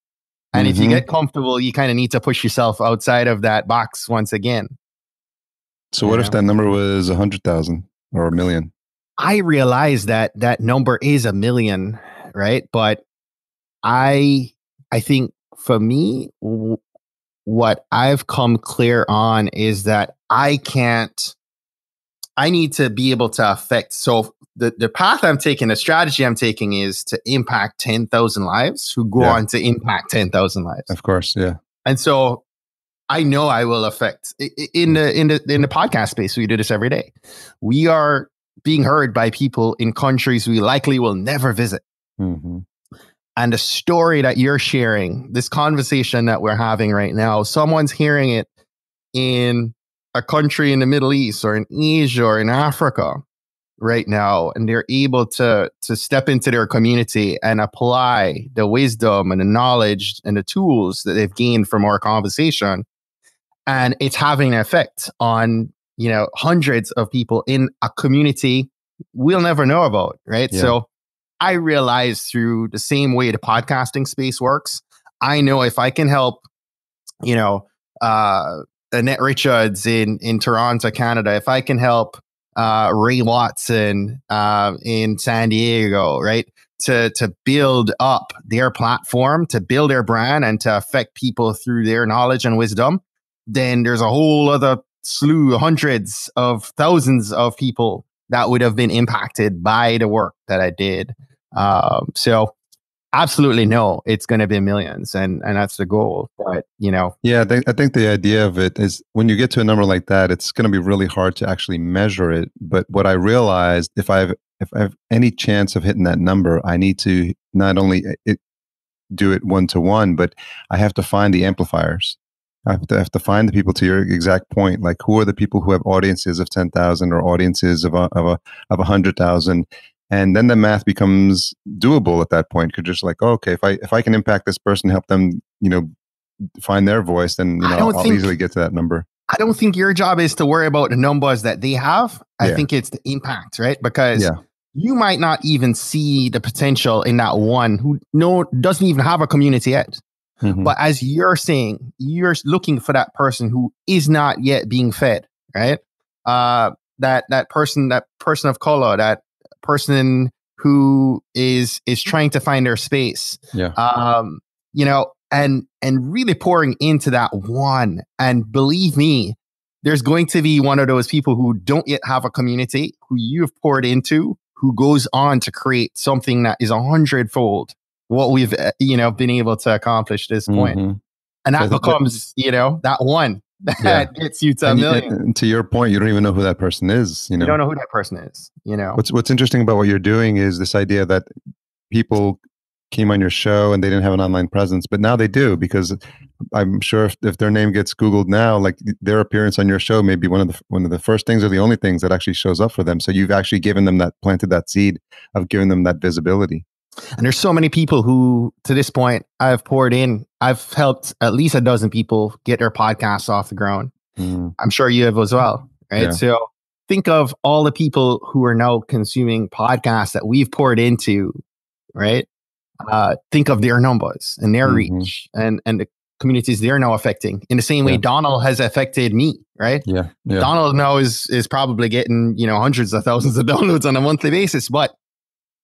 And if you get comfortable, you kind of need to push yourself outside of that box once again. So what if that number was 100,000 or 1 million? I realize that number is 1 million, right? But I think for me, what I've come clear on is that I need to be able to affect. So the path I'm taking, the strategy I'm taking is to impact 10,000 lives who go on to impact 10,000 lives. Of course. Yeah. And so I know I will affect in the podcast space. We do this every day. We are being heard by people in countries we likely will never visit. And the story that you're sharing, this conversation that we're having right now, someone's hearing it in a country in the Middle East or in Asia or in Africa right now, and they're able to step into their community and apply the wisdom and the knowledge and the tools that they've gained from our conversation. And it's having an effect on, hundreds of people in a community we'll never know about, right? Yeah. So I realized through the same way the podcasting space works, I know if I can help, Annette Richards in Toronto, Canada, if I can help Ray Watson in San Diego, right, to build up their platform, to build their brand and to affect people through their knowledge and wisdom, then there's a whole other slew, hundreds of thousands of people that would have been impacted by the work that I did. So absolutely no, it's going to be millions, and that's the goal. But yeah, I think the idea of it is when you get to a number like that, it's going to be really hard to actually measure it. But what I realized, if I have any chance of hitting that number, I need to not only do it one-to-one, but I have to find the amplifiers. I have to find the people, to your exact point, like who are the people who have audiences of 10,000 or audiences of 100,000. And then the math becomes doable at that point. You're just like, oh, okay, if I can impact this person, help them, find their voice, then I'll easily get to that number. I don't think your job is to worry about the numbers that they have. I think it's the impact, right? Because you might not even see the potential in that one who doesn't even have a community yet. But as you're saying, you're looking for that person who is not yet being fed, right? That person of color, that person who is trying to find their space, and really pouring into that one. And believe me, there's going to be one of those people who don't yet have a community, who you've poured into, who goes on to create something that is 100-fold what we've been able to accomplish this point. And that becomes that one that gets you to 1 million. And to your point, you don't even know who that person is. You don't know who that person is. What's interesting about what you're doing is this idea that people came on your show and they didn't have an online presence, but now they do, because I'm sure if their name gets Googled now, like their appearance on your show may be one of the first things or the only things that actually shows up for them. So you've actually planted that seed of giving them that visibility. And there's so many people who, to this point, I've poured in. I've helped at least a dozen people get their podcasts off the ground. I'm sure you have as well, right? Yeah. So think of all the people who are now consuming podcasts that we've poured into, right? think of their numbers and their Mm-hmm. reach and the communities they're now affecting in the same way Yeah. Donald has affected me, right? Yeah. Donald now is probably getting, hundreds of thousands of downloads on a monthly basis, but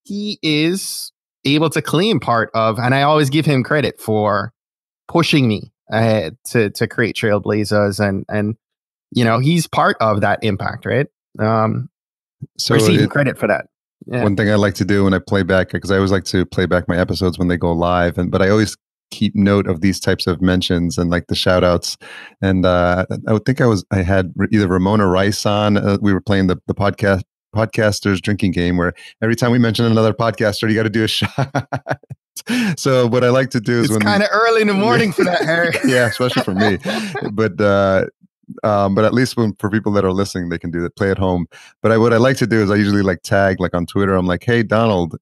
he is able to claim part of, and I always give him credit for pushing me ahead to create Trailblazers, and he's part of that impact, right? So receiving credit for that. Yeah. One thing I like to do when I play back, because I always like to play back my episodes when they go live, but I always keep note of these types of mentions and like the shout outs. And I would think I had either Ramona Rice on. We were playing the podcasters drinking game where every time we mention another podcaster, you got to do a shot. So what I like to do is it's kind of early in the morning for that, Harry. Yeah, especially for me. But at least for people that are listening, they can do it, play at home. But what I like to do is I usually like tag, like on Twitter, I'm like, hey, Donald,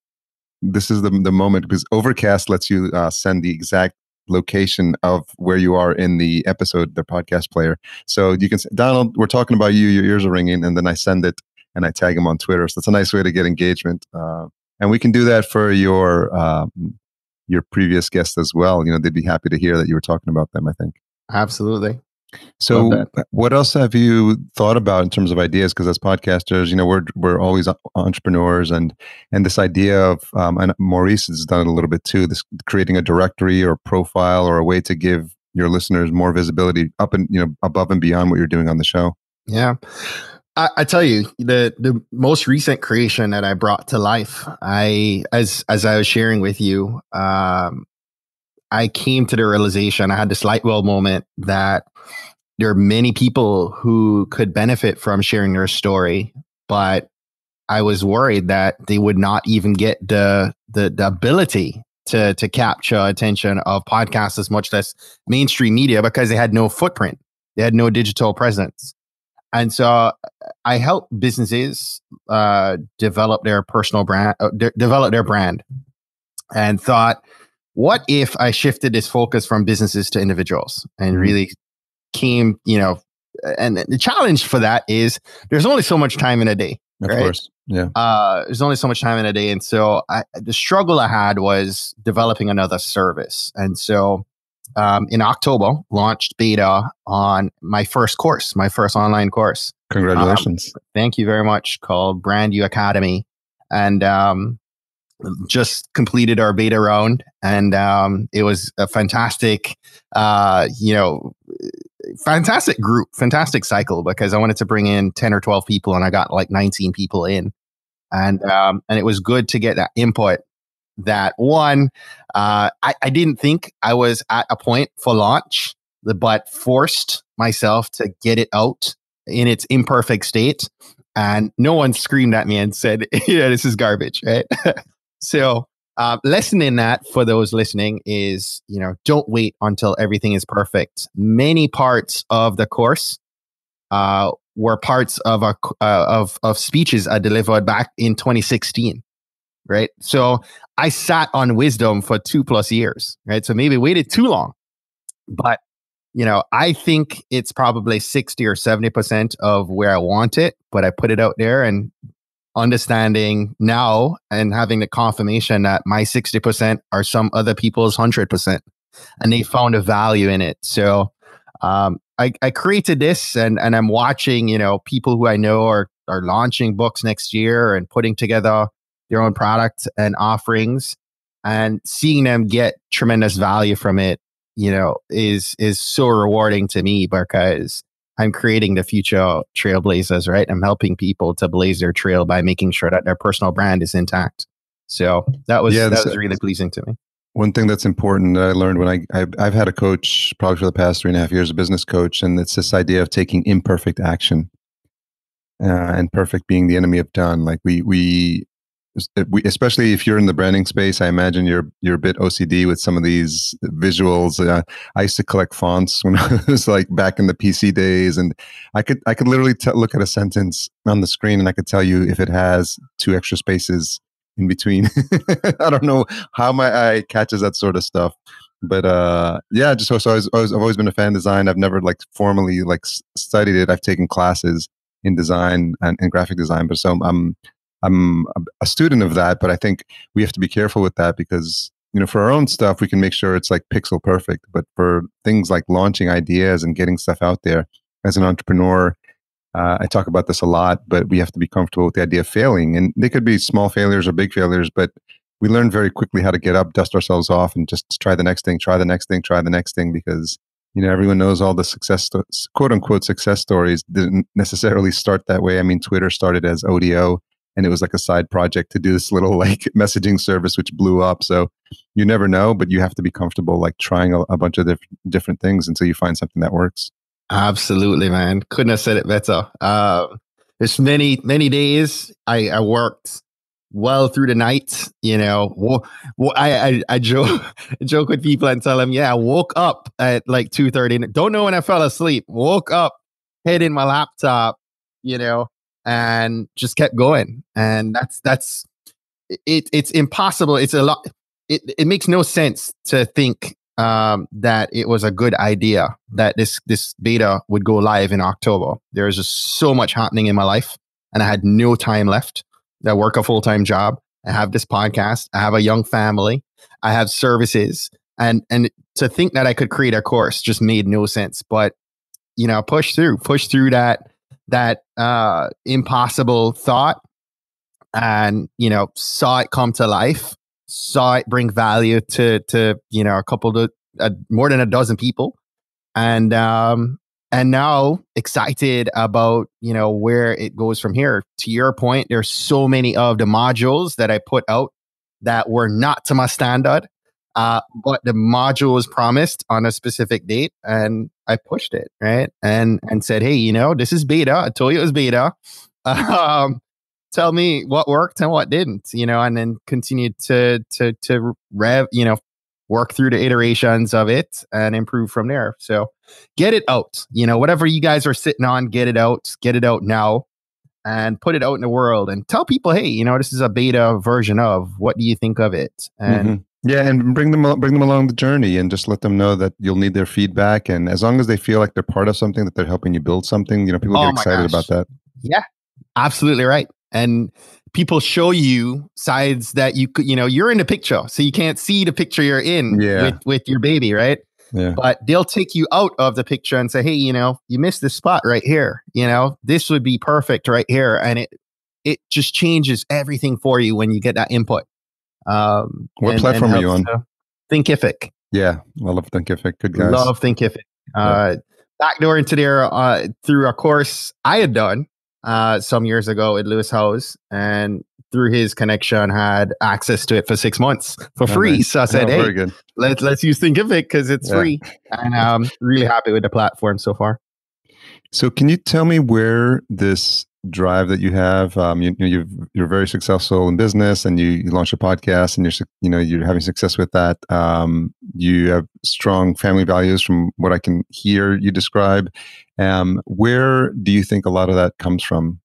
this is the moment, because Overcast lets you send the exact location of where you are in the episode, the podcast player. So you can say, Donald, we're talking about you, your ears are ringing, and then I send it and I tag him on Twitter. So it's a nice way to get engagement. And we can do that for your previous guests as well. They'd be happy to hear that you were talking about them, I think. Absolutely. So what else have you thought about in terms of ideas? Because as podcasters, we're always entrepreneurs, and this idea of, and Maurice has done it a little bit too, this creating a directory or profile or a way to give your listeners more visibility up and, above and beyond what you're doing on the show. Yeah. I tell you, the most recent creation that I brought to life, as I was sharing with you, I came to the realization, I had this light bulb moment that there are many people who could benefit from sharing their story, but I was worried that they would not even get the ability to capture attention of podcasts, much less mainstream media, because they had no footprint. They had no digital presence. And so I help businesses develop their personal brand, develop their brand, and thought, what if I shifted this focus from businesses to individuals and really came, and the challenge for that is there's only so much time in a day. Of course. Yeah. There's only so much time in a day. And so the struggle I had was developing another service. And so in October, launched beta on my first online course. Congratulations. Thank you very much, called Brand You Academy. And just completed our beta round. And it was a fantastic, fantastic group, fantastic cycle, because I wanted to bring in 10 or 12 people and I got like 19 people in. And it was good to get that input. That one, I didn't think I was at a point for launch, but forced myself to get it out in its imperfect state. And no one screamed at me and said, yeah, this is garbage, right? So lesson in that for those listening is, don't wait until everything is perfect. Many parts of the course were parts of speeches I delivered back in 2016. Right. So I sat on wisdom for 2+ years. Right. So maybe waited too long. But, I think it's probably 60 or 70% of where I want it. But I put it out there, and understanding now and having the confirmation that my 60% are some other people's 100%. And they found a value in it. So I created this, and I'm watching, people who I know are launching books next year and putting together their own product and offerings, and seeing them get tremendous value from it, is so rewarding to me, because I'm creating the future trailblazers, right? I'm helping people to blaze their trail by making sure that their personal brand is intact. So that was really pleasing to me. One thing that's important that I learned when I've had a coach probably for the past 3.5 years, a business coach, and it's this idea of taking imperfect action, and perfect being the enemy of done. Like we, especially if you're in the branding space, I imagine you're a bit OCD with some of these visuals. I used to collect fonts when I was like back in the PC days, and I could literally look at a sentence on the screen and I could tell you if it has 2 extra spaces in between. I don't know how my eye catches that sort of stuff, but yeah, just so I've always been a fan of design. I've never like formally like studied it. I've taken classes in design and graphic design, but so I'm a student of that, but I think we have to be careful with that, because for our own stuff, we can make sure it's like pixel perfect. But for things like launching ideas and getting stuff out there as an entrepreneur, I talk about this a lot, but we have to be comfortable with the idea of failing. And they could be small failures or big failures, but we learn very quickly how to get up, dust ourselves off, and just try the next thing, try the next thing, try the next thing, because everyone knows all the quote unquote success stories didn't necessarily start that way. I mean, Twitter started as ODO, and it was like a side project to do this little like messaging service, which blew up. So you never know, but you have to be comfortable like trying a bunch of different things until you find something that works. Absolutely, man. Couldn't have said it better. There's many days I worked well through the night. I joke with people and tell them, I woke up at like 2:30. Don't know when I fell asleep. Woke up, hid in my laptop, and just kept going. And that's it. It's impossible. It's a lot. It makes no sense to think that it was a good idea that this beta would go live in October. There was just so much happening in my life, and I had no time left. I work a full-time job. I have this podcast. I have a young family. I have services, and to think that I could create a course just made no sense. But push through that impossible thought, and saw it come to life. Saw it bring value to a couple of more than a dozen people, and now excited about where it goes from here. To your point, there's so many of the modules that I put out that were not to my standard, but the module was promised on a specific date, and I pushed it, right, and said, hey, this is beta. I told you it was beta. Tell me what worked and what didn't, and then continued to work through the iterations of it and improve from there. So get it out, whatever you guys are sitting on, get it out now and put it out in the world and tell people, hey, this is a beta version of, what do you think of it? And yeah, and bring them along the journey, and just let them know that you'll need their feedback. And as long as they feel like they're part of something, that they're helping you build something, people get excited about that. Yeah, absolutely right. And people show you sides that you could, you're in the picture, so you can't see the picture you're in with your baby, right? Yeah. But they'll take you out of the picture and say, hey, you missed this spot right here. This would be perfect right here. And it just changes everything for you when you get that input. What platform are you on? Thinkific. Yeah, I love Thinkific. Good guys. Love Thinkific. Backdoor into there through a course I had done some years ago at Lewis House, and through his connection had access to it for 6 months for free. Nice. So I said, hey, let's use Thinkific because it's free. And I'm really happy with the platform so far. So can you tell me where this drive that you have, you're very successful in business, and you launched a podcast, and you're having success with that. You have strong family values from what I can hear you describe. Where do you think a lot of that comes from?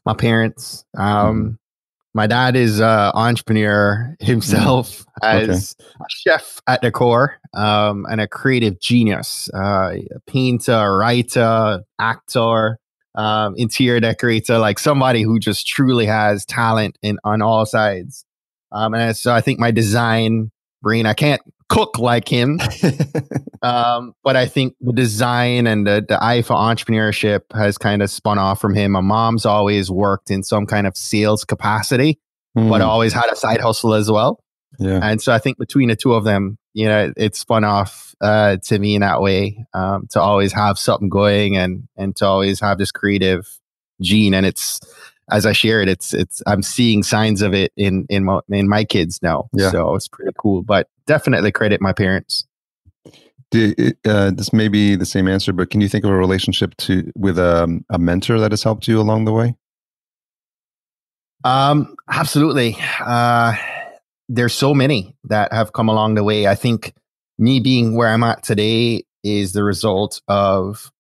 My parents. My dad is an entrepreneur himself, as a chef at the core, and a creative genius, a painter, writer, actor, interior decorator, like somebody who just truly has talent on all sides. And so I think my design brain, I can't cook like him, but I think the design and the eye for entrepreneurship has kind of spun off from him. My mom's always worked in some kind of sales capacity, but always had a side hustle as well. Yeah. And so I think between the two of them, it spun off to me in that way, to always have something going and to always have this creative gene. And it's, as I shared, it's I'm seeing signs of it in my kids now. Yeah. So it's pretty cool, but definitely credit my parents. This may be the same answer, but can you think of a relationship with a mentor that has helped you along the way? Absolutely. There's so many that have come along the way. I think me being where I'm at today is the result of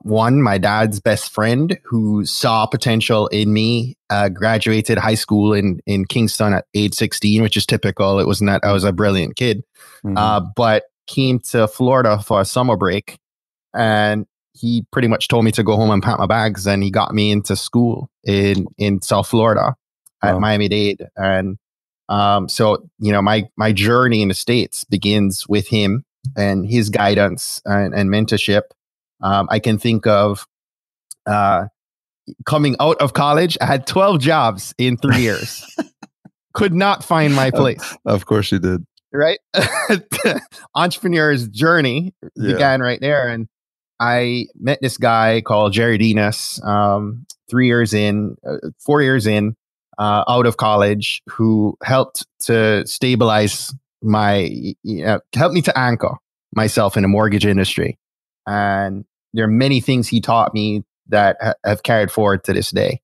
one, my dad's best friend who saw potential in me, graduated high school in Kingston at age 16, which is typical. It wasn't that I was a brilliant kid, but came to Florida for a summer break, and he pretty much told me to go home and pack my bags, and he got me into school in South Florida at Miami-Dade. And So, my journey in the States begins with him and his guidance and mentorship. I can think of coming out of college. I had 12 jobs in 3 years. Could not find my place. Of course you did. Right? Entrepreneur's journey began right there. And I met this guy called Jerry Dinas, 4 years in, out of college, who helped to stabilize helped me to anchor myself in the mortgage industry. And there are many things he taught me that have carried forward to this day.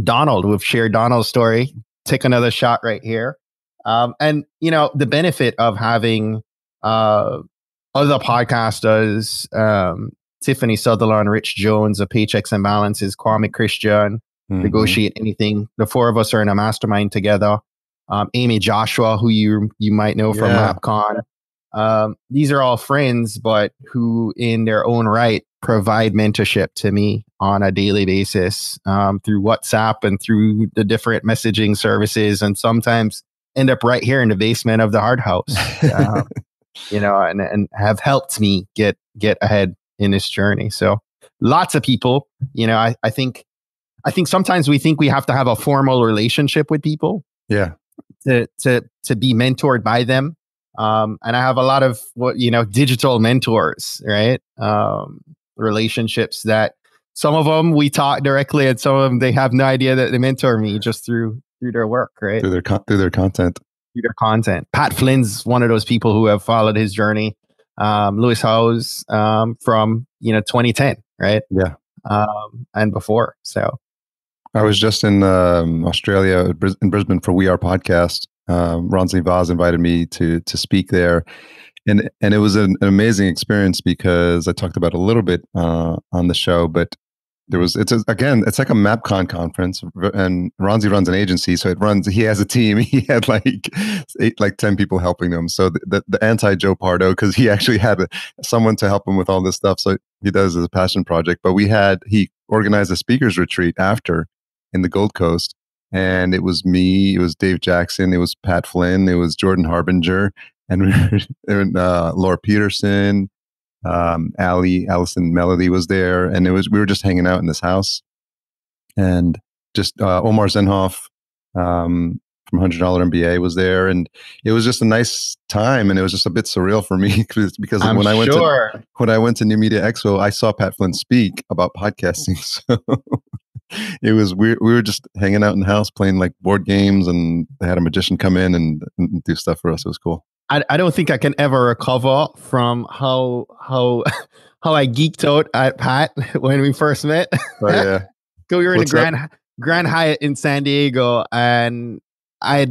Donald, we've shared Donald's story. Take another shot right here. And the benefit of having other podcasters, Tiffany Sutherland, Rich Jones of Paychecks and Balances, Kwame Christian, Negotiate Anything. The four of us are in a mastermind together. Amy Joshua, who you might know from MapCon. These are all friends, but who in their own right provide mentorship to me on a daily basis through WhatsApp and through the different messaging services, and sometimes end up right here in the basement of the Hard House, and have helped me get ahead in this journey. So lots of people, I think sometimes we think we have to have a formal relationship with people. Yeah. To be mentored by them. And I have a lot of digital mentors, right? Relationships that some of them we talk directly, and some of them they have no idea that they mentor me just through their work, right? Through their content. Through their content. Pat Flynn's one of those people who have followed his journey. Lewis Howes from 2010, right? Yeah. And before. So I was just in Australia, in Brisbane, for We Are podcast. Ronsley Vaz invited me to speak there, and it was an amazing experience because I talked about it a little bit on the show. But it's like a MapCon conference, and Ronsley runs an agency, so he has a team. He had like 10 people helping him. So the anti Joe Pardo, because he actually had someone to help him with all this stuff. So he does as a passion project. But he organized a speakers retreat after in the Gold Coast. And it was me, it was Dave Jackson, it was Pat Flynn, it was Jordan Harbinger, and Laura Peterson, Allison Melody was there, and we were just hanging out in this house, and just Omar Zenhoff from $100 MBA was there, and it was just a nice time, and it was just a bit surreal for me because when I went to New Media Expo, I saw Pat Flynn speak about podcasting, so. It was weird. We were just hanging out in the house playing like board games, and they had a magician come in and do stuff for us. It was cool. I don't think I can ever recover from how I geeked out at Pat when we first met. Oh, yeah. So we were in the Grand Hyatt in San Diego, and I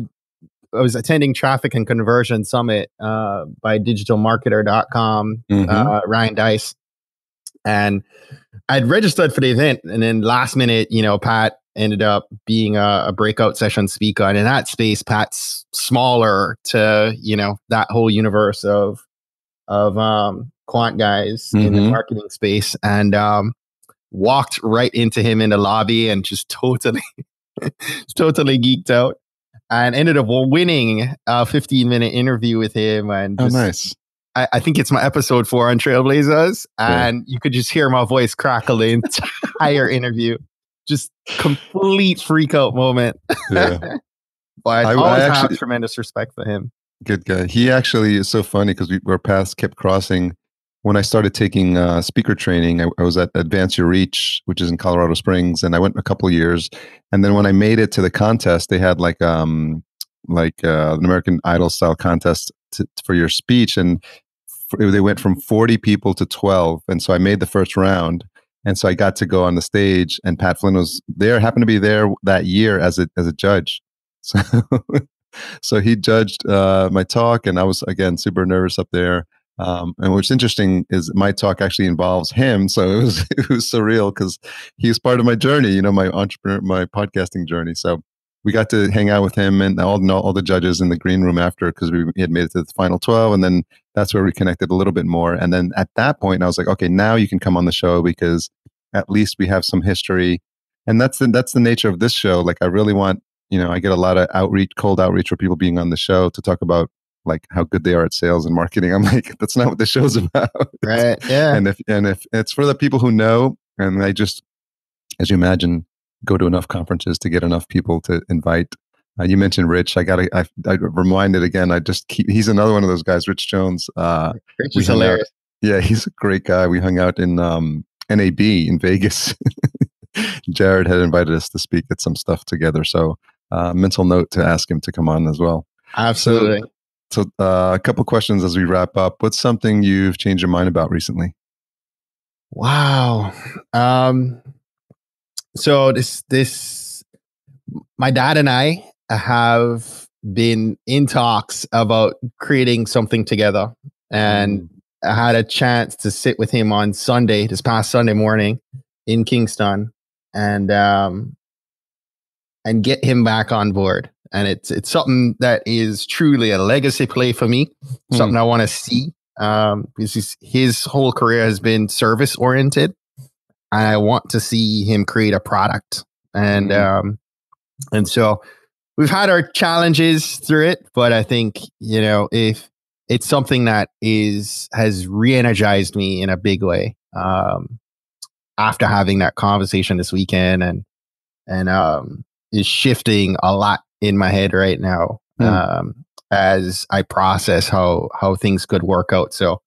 was attending Traffic and Conversion Summit by digitalmarketer.com, Ryan Dice. And I'd registered for the event, and then last minute, Pat ended up being a breakout session speaker. And in that space, Pat's smaller to, that whole universe of quant guys in the marketing space, and walked right into him in the lobby and just totally geeked out, and ended up winning a 15-minute interview with him. And just, nice. I think it's my episode 4 on Trailblazers, and you could just hear my voice crackle the entire interview. Just complete freak out moment. Yeah. But I always have tremendous respect for him. Good guy. He actually is so funny because our paths kept crossing. When I started taking speaker training, I was at Advance Your Reach, which is in Colorado Springs, and I went a couple of years. And then when I made it to the contest, they had like an American Idol style contest for your speech, and they went from 40 people to 12. And so I made the first round. And so I got to go on the stage, and Pat Flynn was there, happened to be there that year as a judge. So he judged my talk, and I was, again, super nervous up there. And what's interesting is my talk actually involves him. So it was surreal because he was part of my journey, my podcasting journey. So we got to hang out with him and all the judges in the green room after, because we had made it to the final 12. And then that's where we connected a little bit more. And then at that point, I was like, okay, now you can come on the show because at least we have some history. And that's the nature of this show. Like, I really want I get a lot of cold outreach for people being on the show to talk about like how good they are at sales and marketing. I'm like, that's not what the show's about. Right. Yeah. And if it's for the people who know, and I just, as you imagine, go to enough conferences to get enough people to invite. You mentioned Rich. I reminded again. He's another one of those guys, Rich Jones. Rich We is hung out. hilarious. Yeah, he's a great guy. We hung out in NAB in Vegas. Jared had invited us to speak at some stuff together. So mental note to ask him to come on as well. Absolutely. So a couple questions as we wrap up. What's something you've changed your mind about recently? Wow. So my dad and I have been in talks about creating something together, and I had a chance to sit with him on Sunday, this past Sunday morning in Kingston, and get him back on board. And it's something that is truly a legacy play for me, something I want to see. Because his whole career has been service oriented. I want to see him create a product, and so we've had our challenges through it, but I think if it's something that has re-energized me in a big way after having that conversation this weekend, and is shifting a lot in my head right now as I process how things could work out. So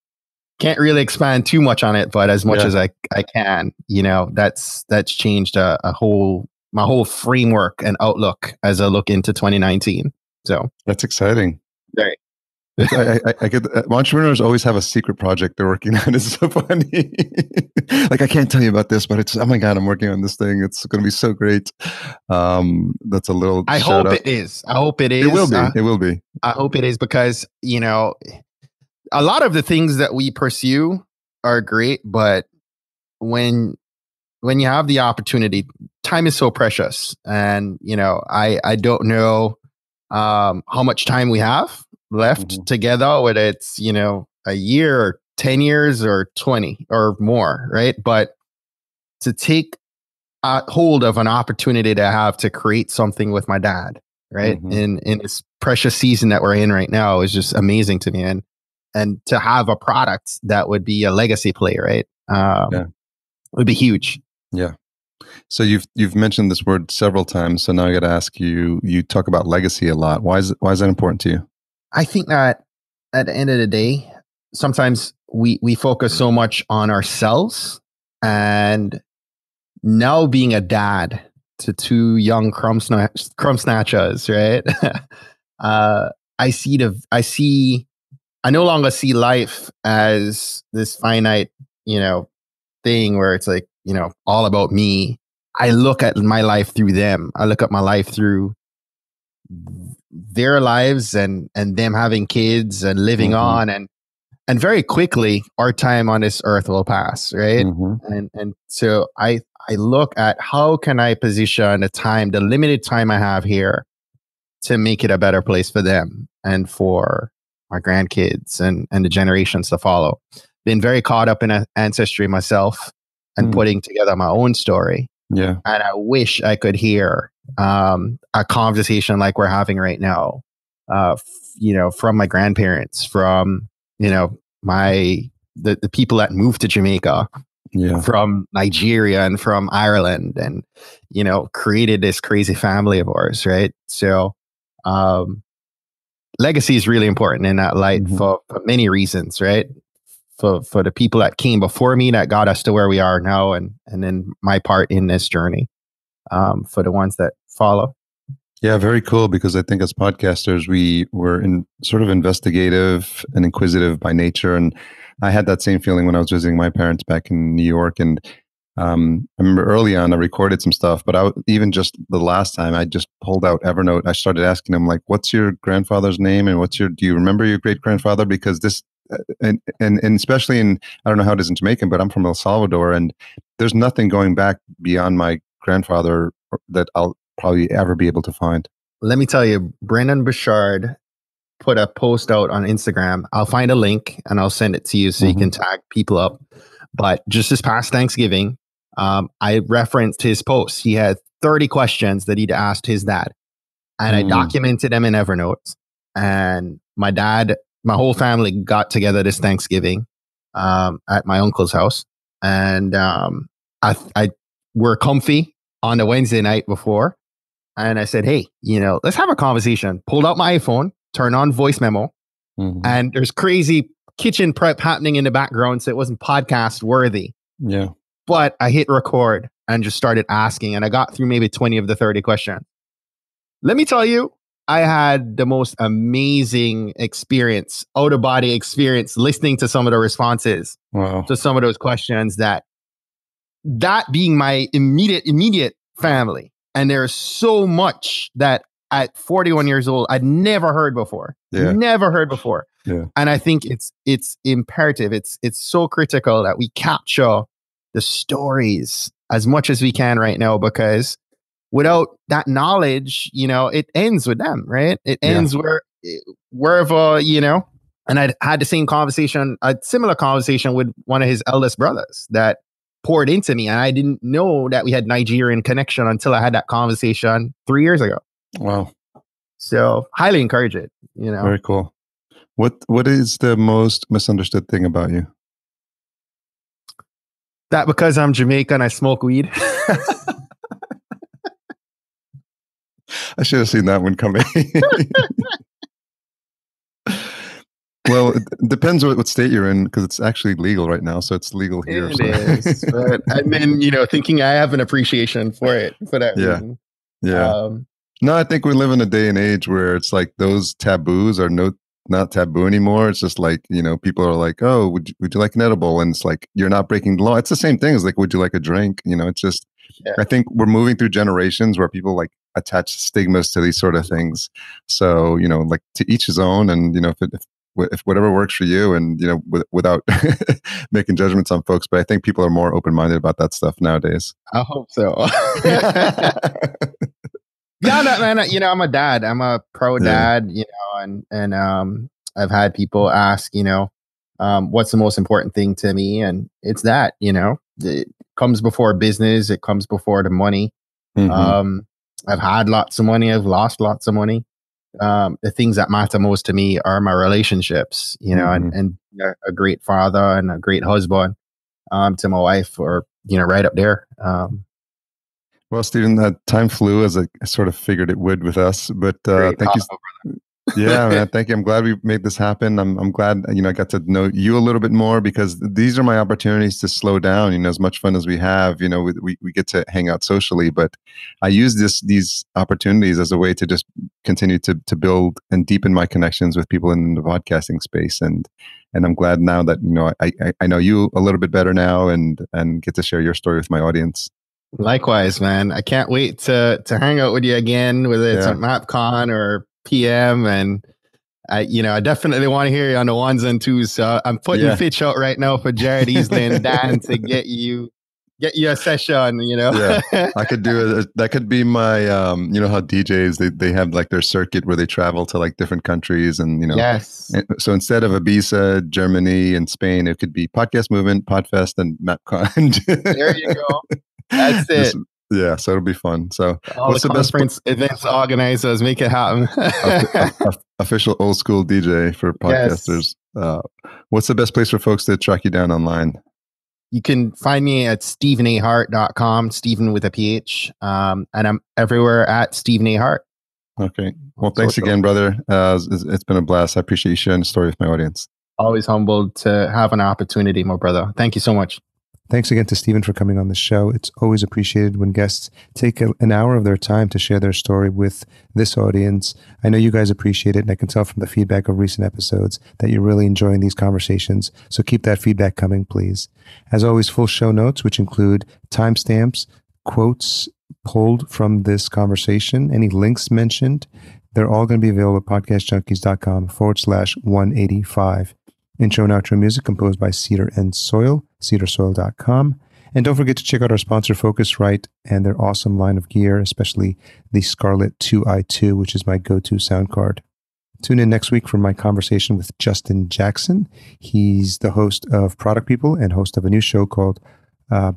can't really expand too much on it, but as much as I can, that's changed my whole framework and outlook as I look into 2019. So that's exciting. Right. I get entrepreneurs always have a secret project they're working on. It's so funny. Like, I can't tell you about this, but it's, oh my God, I'm working on this thing. It's going to be so great. That's a little. I hope it is. I hope it is. It will be. It will be. I hope it is, because a lot of the things that we pursue are great, but when you have the opportunity, time is so precious, and I don't know how much time we have left together, whether it's a year or 10 years or 20 or more, right? But to take hold of an opportunity to have to create something with my dad, right, in this precious season that we're in right now is just amazing to me, and to have a product that would be a legacy play, right? Would be huge. Yeah. So you've mentioned this word several times. So now I got to ask you. You talk about legacy a lot. Why is that important to you? I think that at the end of the day, sometimes we focus so much on ourselves, and now being a dad to two young crumb snatchers, right? I no longer see life as this finite, thing where it's like, all about me. I look at my life through them. I look at my life through their lives and them having kids and living on, and very quickly our time on this earth will pass, right? And so I look at how can I position the limited time I have here to make it a better place for them and for my grandkids and the generations to follow. Been very caught up in ancestry myself and putting together my own story. Yeah. And I wish I could hear a conversation like we're having right now, from my grandparents, from, the people that moved to Jamaica, from Nigeria and from Ireland, and, created this crazy family of ours, right? So legacy is really important in that light for many reasons, right? For the people that came before me that got us to where we are now, and then my part in this journey, for the ones that follow. Yeah, very cool, because I think as podcasters, we were sort of investigative and inquisitive by nature. And I had that same feeling when I was visiting my parents back in New York. And I remember early on, I recorded some stuff, but even just the last time, I just pulled out Evernote. I started asking them, like, what's your grandfather's name? And do you remember your great grandfather? Because this, and especially I don't know how it is in Jamaica, but I'm from El Salvador, and there's nothing going back beyond my grandfather that I'll probably ever be able to find. Let me tell you, Brendan Bouchard put a post out on Instagram. I'll find a link and I'll send it to you so you can tag people up. But just this past Thanksgiving, I referenced his post. He had 30 questions that he'd asked his dad. and I documented them in Evernote. And my whole family got together this Thanksgiving at my uncle's house, and I were comfy on the Wednesday night before, and I said, "Hey, let's have a conversation." Pulled out my iPhone, turned on voice memo, and there's crazy kitchen prep happening in the background, so it wasn't podcast worthy. Yeah, but I hit record and just started asking, and I got through maybe 20 of the 30 questions. Let me tell you, I had the most amazing experience, out of body experience, listening to some of the responses to some of those questions. That being my immediate family, and there's so much that at 41 years old I'd never heard before. Yeah. And I think it's imperative. It's so critical that we capture the stories as much as we can right now, because without that knowledge, it ends with them, right? It ends wherever, and I had the same conversation, a similar conversation with one of his eldest brothers that poured into me. And I didn't know that we had Nigerian connection until I had that conversation 3 years ago. Wow. So highly encourage it, Very cool. What is the most misunderstood thing about you? That because I'm Jamaican, I smoke weed. I should have seen that one coming. Well, it depends what state you're in, because it's actually legal right now. So it's legal here. It is. But, and then, thinking I have an appreciation for it, for that reason. Yeah. No, I think we live in a day and age where it's like those taboos are not taboo anymore. It's just like, people are like, oh, would you like an edible? And it's like, you're not breaking the law. It's the same thing as like, would you like a drink? It's just, I think we're moving through generations where people like attach stigmas to these sort of things. So, like to each his own, and, if whatever works for you, and, without making judgments on folks. But I think people are more open-minded about that stuff nowadays. I hope so. Yeah, man. I'm a dad. I'm a pro dad. And I've had people ask, what's the most important thing to me, and it's that. It comes before business. It comes before the money. I've had lots of money. I've lost lots of money. The things that matter most to me are my relationships. And a great father and a great husband to my wife, or right up there. Well, Stephen, that time flew as I sort of figured it would with us, but thank you. Yeah, man, thank you. I'm glad we made this happen. I'm glad, I got to know you a little bit more, because these are my opportunities to slow down. As much fun as we have, we get to hang out socially, but I use these opportunities as a way to just continue to build and deepen my connections with people in the podcasting space. And I'm glad now that, I know you a little bit better now, and get to share your story with my audience. Likewise, man. I can't wait to hang out with you again, whether it's at MapCon or PM. And I definitely want to hear you on the ones and twos. So I'm putting Fitch out right now for Jared Easley and Dan to get you a session. Yeah, I could do it. That could be my how DJs they have like their circuit where they travel to like different countries, and yes. So instead of Ibiza, Germany, and Spain, it could be Podcast Movement, Podfest, and MapCon. There you go. That's it. So it'll be fun. So what's the conference events organizers, make it happen. Official old school DJ for podcasters. Yes. What's the best place for folks to track you down online? You can find me at stephenahart.com, Stephen with a PH. And I'm everywhere at Stephen A. Hart. Okay. Well, thanks again, brother. It's been a blast. I appreciate you sharing the story with my audience. Always humbled to have an opportunity, my brother. Thank you so much. Thanks again to Stephen for coming on the show. It's always appreciated when guests take an hour of their time to share their story with this audience. I know you guys appreciate it, and I can tell from the feedback of recent episodes that you're really enjoying these conversations. So keep that feedback coming, please. As always, full show notes, which include timestamps, quotes pulled from this conversation, any links mentioned, they're all going to be available at podcastjunkies.com/185. Intro and outro music composed by Cedar and Soil, cedarsoil.com. And don't forget to check out our sponsor Focusrite and their awesome line of gear, especially the Scarlett 2i2, which is my go-to sound card. Tune in next week for my conversation with Justin Jackson. He's the host of Product People and host of a new show called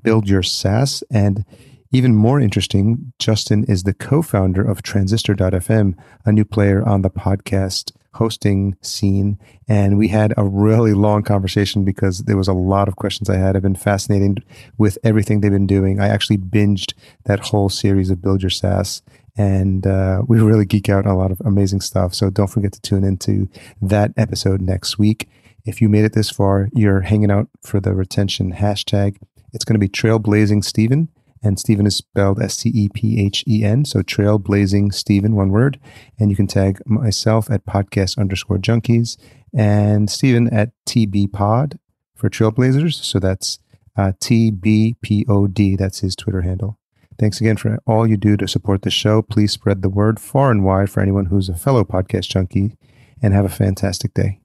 Build Your SaaS. And Even more interesting, Justin is the co-founder of Transistor.fm, a new player on the podcast hosting scene. And we had a really long conversation because there was a lot of questions I had. I've been fascinated with everything they've been doing. I actually binged that whole series of Build Your SaaS, and we really geek out on a lot of amazing stuff. So don't forget to tune into that episode next week. If you made it this far, you're hanging out for the retention hashtag. It's going to be Trailblazing Stephen, and Stephen is spelled Stephen. So Trailblazing Stephen, one word. And you can tag myself at podcast_junkies and Stephen at TBpod for Trailblazers. So that's TBPOD. That's his Twitter handle. Thanks again for all you do to support the show. Please spread the word far and wide for anyone who's a fellow podcast junkie, and have a fantastic day.